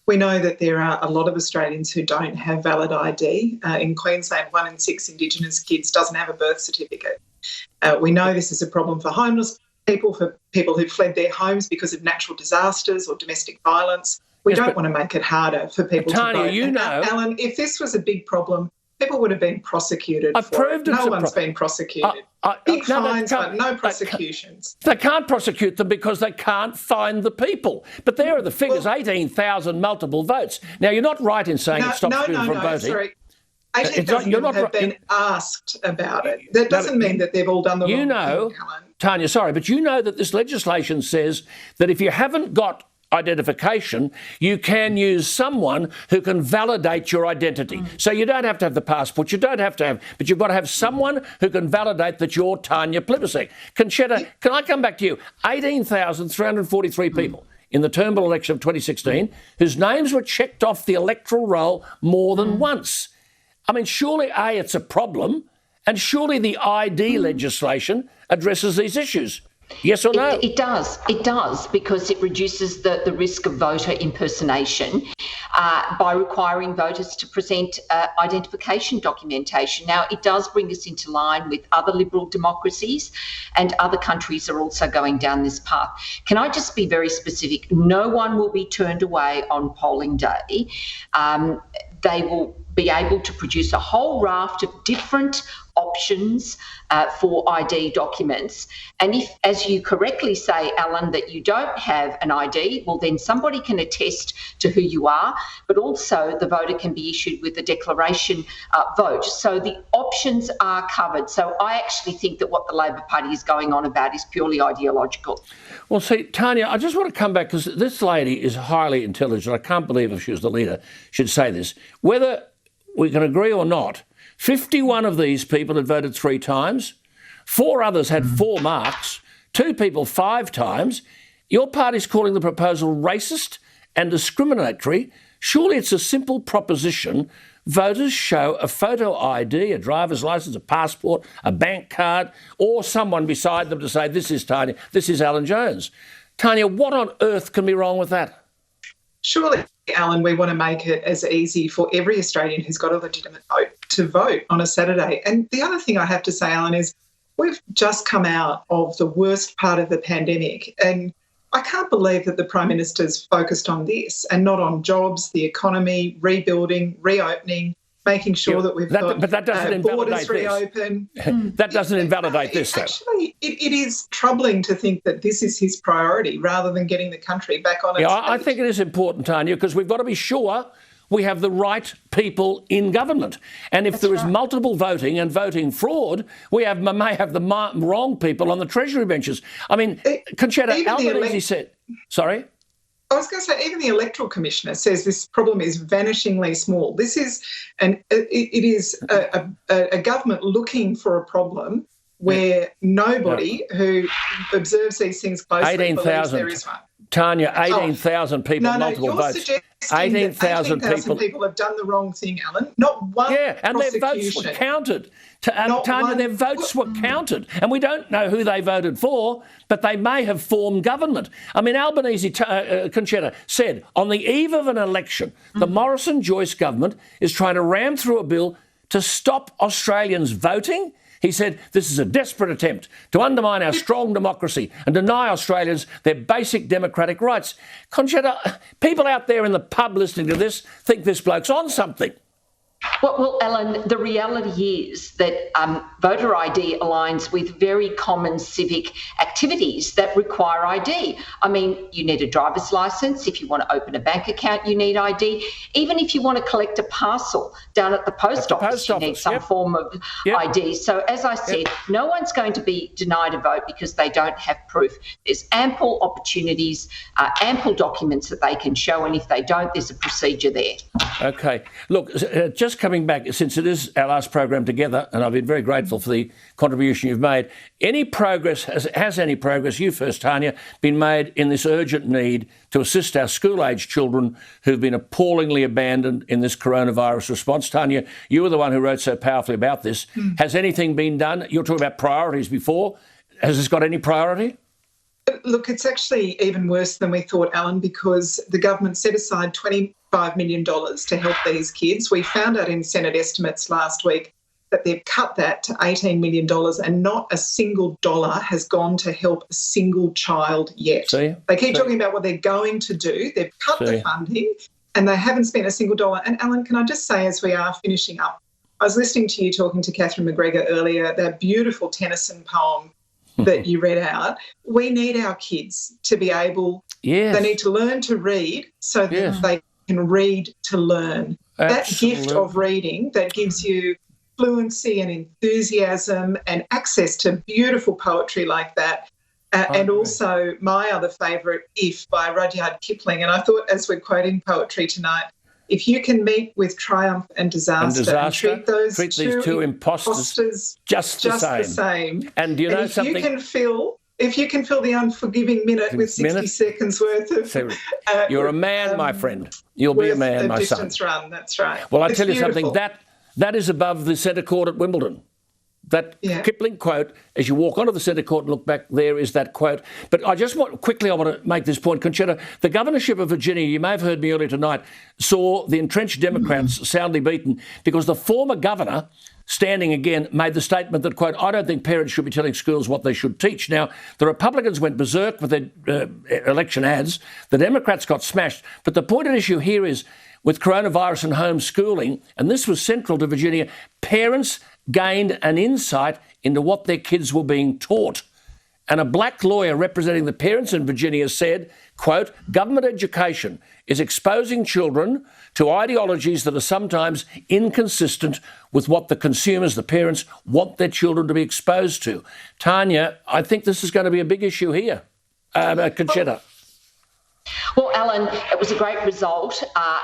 We know that there are a lot of Australians who don't have valid ID. In Queensland, 1 in 6 Indigenous kids doesn't have a birth certificate. We know this is a problem for homeless people, for people who've fled their homes because of natural disasters or domestic violence. We don't want to make it harder for people to vote. You know, Alan, if this was a big problem, people would have been prosecuted for it. No one's been prosecuted. Big fines, but no prosecutions. They can't prosecute them because they can't find the people. But there are the figures, 18,000 multiple votes. Now, you're not right in saying it stops people from voting. Sorry. 18,000 people have been asked about it. That doesn't mean that they've all done the wrong thing, Alan. Tanya, sorry, but you know that this legislation says that if you haven't got identification, you can use someone who can validate your identity. So you don't have to have the passport, you don't have to have, but you've got to have someone who can validate that you're Tanya Plibersek. Conchetta, can I come back to you? 18,343 people in the Turnbull election of 2016 whose names were checked off the electoral roll more than once. I mean, surely, A, it's a problem, and surely the ID legislation addresses these issues. Yes or no? It does, because it reduces the risk of voter impersonation by requiring voters to present identification documentation. Now, it does bring us into line with other liberal democracies, and other countries are also going down this path. Can I just be very specific? No one will be turned away on polling day. They will be able to produce a whole raft of different options for ID documents. And if, as you correctly say, Alan, that you don't have an ID, well, then somebody can attest to who you are, but also the voter can be issued with a declaration vote. So the options are covered. So I actually think that what the Labor Party is going on about is purely ideological. Well, see, Tanya, I just want to come back because this lady is highly intelligent. I can't believe if she was the leader she'd say this. Whether we can agree or not, 51 of these people had voted 3 times. 4 others had 4 marks. 2 people 5 times. Your party's calling the proposal racist and discriminatory. Surely it's a simple proposition. Voters show a photo ID, a driver's licence, a passport, a bank card, or someone beside them to say, this is Tanya, this is Alan Jones. Tanya, what on earth can be wrong with that? Surely, Alan, we want to make it as easy for every Australian who's got a legitimate vote to vote on a Saturday. And the other thing I have to say, Alan, is we've just come out of the worst part of the pandemic, and I can't believe that the Prime Minister's focused on this and not on jobs, the economy, rebuilding, reopening, making sure that we've got but that doesn't borders invalidate reopen. That doesn't invalidate this, though. Actually, it is troubling to think that this is his priority rather than getting the country back on its feet. I think it is important, Tanya, because we've got to be sure we have the right people in government. And if there is multiple voting and voting fraud, we may have the wrong people on the Treasury benches. I mean, Conchetta, Albanese said... Sorry? I was going to say, even the Electoral Commissioner says this problem is vanishingly small. This is a government looking for a problem where nobody who observes these things closely believes there is one. Tanya, 18,000 people, multiple votes. 18,000 people have done the wrong thing, Alan. Not one and their votes were counted. Tanya, their votes were counted. And we don't know who they voted for, but they may have formed government. I mean, Albanese, Conchetta, said on the eve of an election, the Morrison-Joyce government is trying to ram through a bill to stop Australians voting. He said this is a desperate attempt to undermine our strong democracy and deny Australians their basic democratic rights. Conchetta, people out there in the pub listening to this think this bloke's on something. Well, Alan, the reality is that voter ID aligns with very common civic activities that require ID. I mean, you need a driver's licence. If you want to open a bank account, you need ID. Even if you want to collect a parcel down at the post office, you need some form of ID. So, as I said, no one's going to be denied a vote because they don't have proof. There's ample opportunities, ample documents that they can show, and if they don't, there's a procedure there. Okay. Look, just coming back, since it is our last program together, and I've been very grateful for the contribution you've made, any progress, has any progress, you first, Tanya, been made in this urgent need to assist our school-aged children who've been appallingly abandoned in this coronavirus response? Tanya, you were the one who wrote so powerfully about this. Has anything been done? You're talking about priorities before. Has this got any priority? Look, it's actually even worse than we thought, Alan, because the government set aside $25 million to help these kids. We found out in Senate estimates last week that they've cut that to $18 million and not a single dollar has gone to help a single child yet. They keep talking about what they're going to do. They've cut the funding and they haven't spent a single dollar. And, Alan, can I just say, as we are finishing up, I was listening to you talking to Catherine McGregor earlier, that beautiful Tennyson poem that you read out. We need our kids to be able, they need to learn to read so that they can read to learn. That gift of reading that gives you fluency and enthusiasm and access to beautiful poetry like that. And also my other favourite, If, by Rudyard Kipling. And I thought, as we're quoting poetry tonight, if you can meet with triumph and disaster and treat these two imposters just the same. And do you know if something? If you can fill the unforgiving minute with 60 seconds worth of... You're a man, my friend. You'll be a man, my son. Distance run, that's right. Well, I tell you something, that is above the centre court at Wimbledon. That Kipling quote, as you walk onto the centre court and look back, there is that quote. But I want to make this point. Conchetta, the governorship of Virginia, you may have heard me earlier tonight, saw the entrenched Democrats soundly beaten because the former governor, standing again, made the statement that, quote, I don't think parents should be telling schools what they should teach. Now, the Republicans went berserk with their election ads. The Democrats got smashed. But the point at issue here is, with coronavirus and homeschooling, and this was central to Virginia, parents gained an insight into what their kids were being taught. And a black lawyer representing the parents in Virginia said, quote, government education is exposing children to ideologies that are sometimes inconsistent with what the consumers, the parents, want their children to be exposed to. Tanya, I think this is going to be a big issue here. Conchetta. Well, Alan, it was a great result,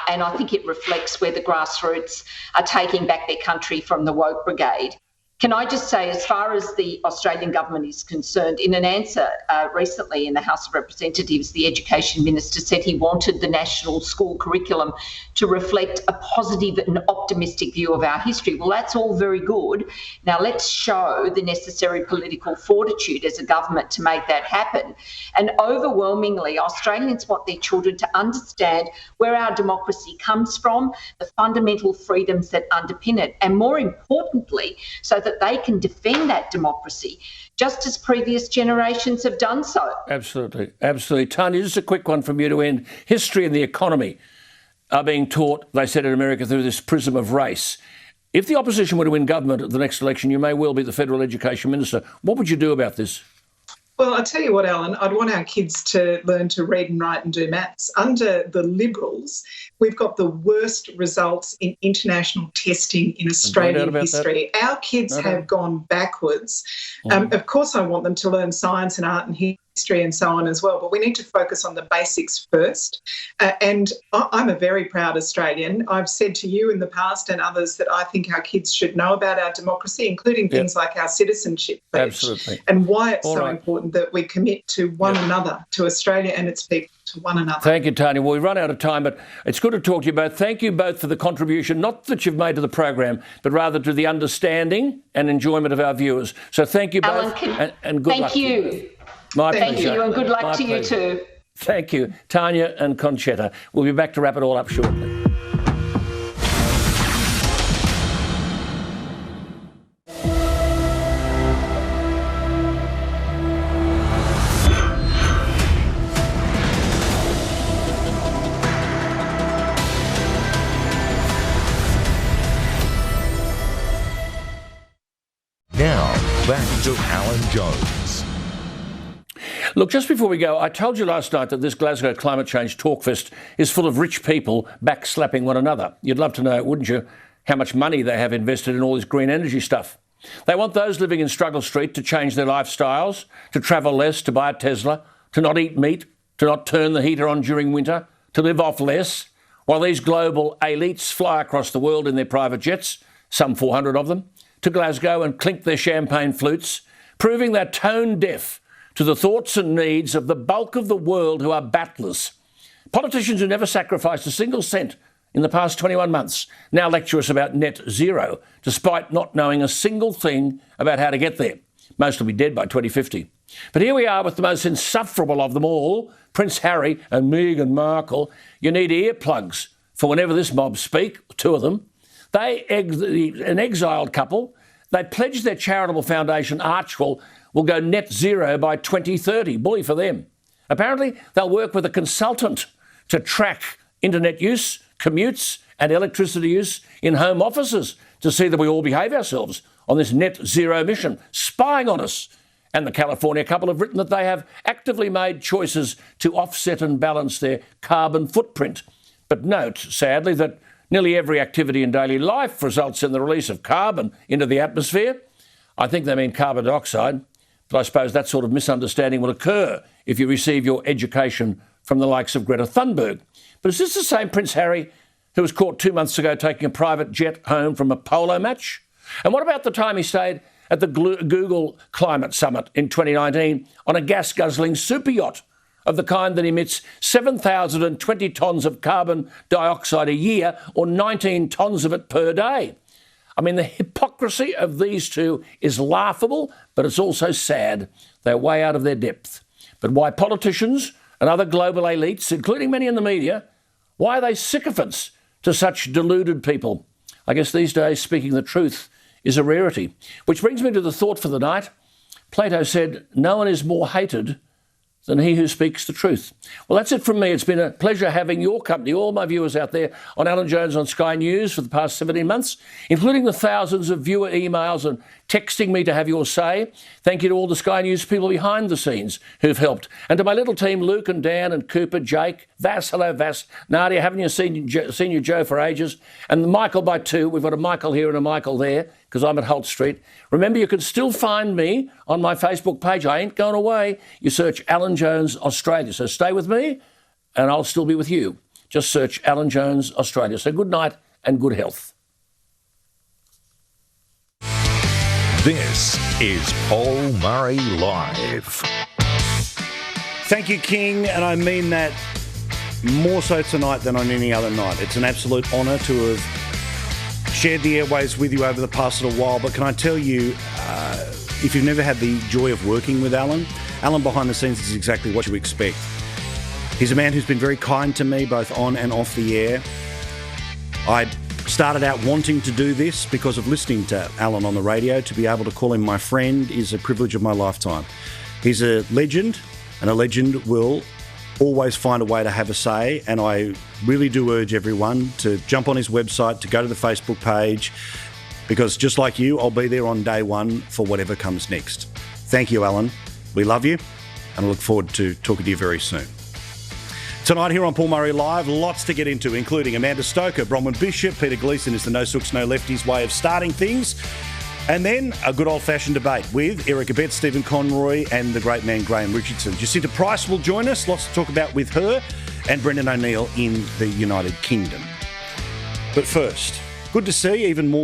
and I think it reflects where the grassroots are taking back their country from the woke brigade. Can I just say, as far as the Australian government is concerned, in an answer recently in the House of Representatives, the Education Minister said he wanted the national school curriculum to reflect a positive and optimistic view of our history. Well, that's all very good. Now, let's show the necessary political fortitude as a government to make that happen. And overwhelmingly, Australians want their children to understand where our democracy comes from, the fundamental freedoms that underpin it, and more importantly, so that they can defend that democracy, just as previous generations have done so. Absolutely, absolutely. Tanya, just a quick one from you to end. History and the economy are being taught, they said in America, through this prism of race. If the opposition were to win government at the next election, you may well be the federal education minister. What would you do about this? Well, I'll tell you what, Alan, I'd want our kids to learn to read and write and do maths. Under the Liberals, we've got the worst results in international testing in Australian history. Our kids have gone backwards. Of course, I want them to learn science and art and history and so on as well, but we need to focus on the basics first. And I'm a very proud Australian. I've said to you in the past and others that I think our kids should know about our democracy, including things like our citizenship pledge. Absolutely. And why it's important that we commit to one another, to Australia and its people, to one another. Thank you, Tanya. Well, we've run out of time, but it's good to talk to you both. Thank you both for the contribution, not that you've made to the program, but rather to the understanding and enjoyment of our viewers. So thank you both, and good luck. Thank you. My pleasure. Thank you, and good luck to you too. Thank you, Tanya and Conchetta. We'll be back to wrap it all up shortly. Now, back to Alan Jones. Look, just before we go, I told you last night that this Glasgow Climate Change Talkfest is full of rich people backslapping one another. You'd love to know, wouldn't you, how much money they have invested in all this green energy stuff. They want those living in Struggle Street to change their lifestyles, to travel less, to buy a Tesla, to not eat meat, to not turn the heater on during winter, to live off less, while these global elites fly across the world in their private jets, some 400 of them, to Glasgow and clink their champagne flutes, proving they're tone deaf to the thoughts and needs of the bulk of the world who are battlers. Politicians who never sacrificed a single cent in the past 21 months now lecture us about net zero, despite not knowing a single thing about how to get there. Most will be dead by 2050. But here we are with the most insufferable of them all, Prince Harry and Meghan Markle. You need earplugs for whenever this mob speak, two of them. An exiled couple, they pledged their charitable foundation Archwell will go net zero by 2030. Bully for them. Apparently, they'll work with a consultant to track internet use, commutes and electricity use in home offices to see that we all behave ourselves on this net zero mission, spying on us. And the California couple have written that they have actively made choices to offset and balance their carbon footprint. But note, sadly, that nearly every activity in daily life results in the release of carbon into the atmosphere. I think they mean carbon dioxide, but I suppose that sort of misunderstanding will occur if you receive your education from the likes of Greta Thunberg. But is this the same Prince Harry who was caught 2 months ago taking a private jet home from a polo match? And what about the time he stayed at the Google Climate Summit in 2019 on a gas-guzzling super yacht of the kind that emits 7,020 tonnes of carbon dioxide a year, or 19 tonnes of it per day? I mean, the hypocrisy of these two is laughable, but it's also sad. They're way out of their depth. But why politicians and other global elites, including many in the media, why are they sycophants to such deluded people? I guess these days speaking the truth is a rarity. Which brings me to the thought for the night. Plato said, "No one is more hated than he who speaks the truth." Well, that's it from me. It's been a pleasure having your company, all my viewers out there on Alan Jones on Sky News for the past 17 months, including the thousands of viewer emails and texting me to have your say. Thank you to all the Sky News people behind the scenes who've helped. And to my little team, Luke and Dan and Cooper, Jake, Vass, hello Vass, Nadia, haven't you seen you Joe for ages? And Michael by two. We've got a Michael here and a Michael there because I'm at Holt Street. Remember, you can still find me on my Facebook page. I ain't going away. You search Alan Jones Australia. So stay with me and I'll still be with you. Just search Alan Jones Australia. So good night and good health. This is Paul Murray Live. Thank you, King, and I mean that more so tonight than on any other night. It's an absolute honour to have shared the airwaves with you over the past little while, but can I tell you, if you've never had the joy of working with Alan behind the scenes is exactly what you expect. He's a man who's been very kind to me, both on and off the air. I started out wanting to do this because of listening to Alan on the radio. To be able to call him my friend is a privilege of my lifetime. He's a legend, and a legend will always find a way to have a say, and I really do urge everyone to jump on his website, to go to the Facebook page, because just like you, I'll be there on day one for whatever comes next. Thank you, Alan. We love you, and I look forward to talking to you very soon. Tonight here on Paul Murray Live, lots to get into, including Amanda Stoker, Bronwyn Bishop, Peter Gleeson is the no sooks, no lefties way of starting things. And then a good old-fashioned debate with Erica Betts, Stephen Conroy and the great man Graham Richardson. Jacinta Price will join us, lots to talk about with her, and Brendan O'Neill in the United Kingdom. But first, good to see even more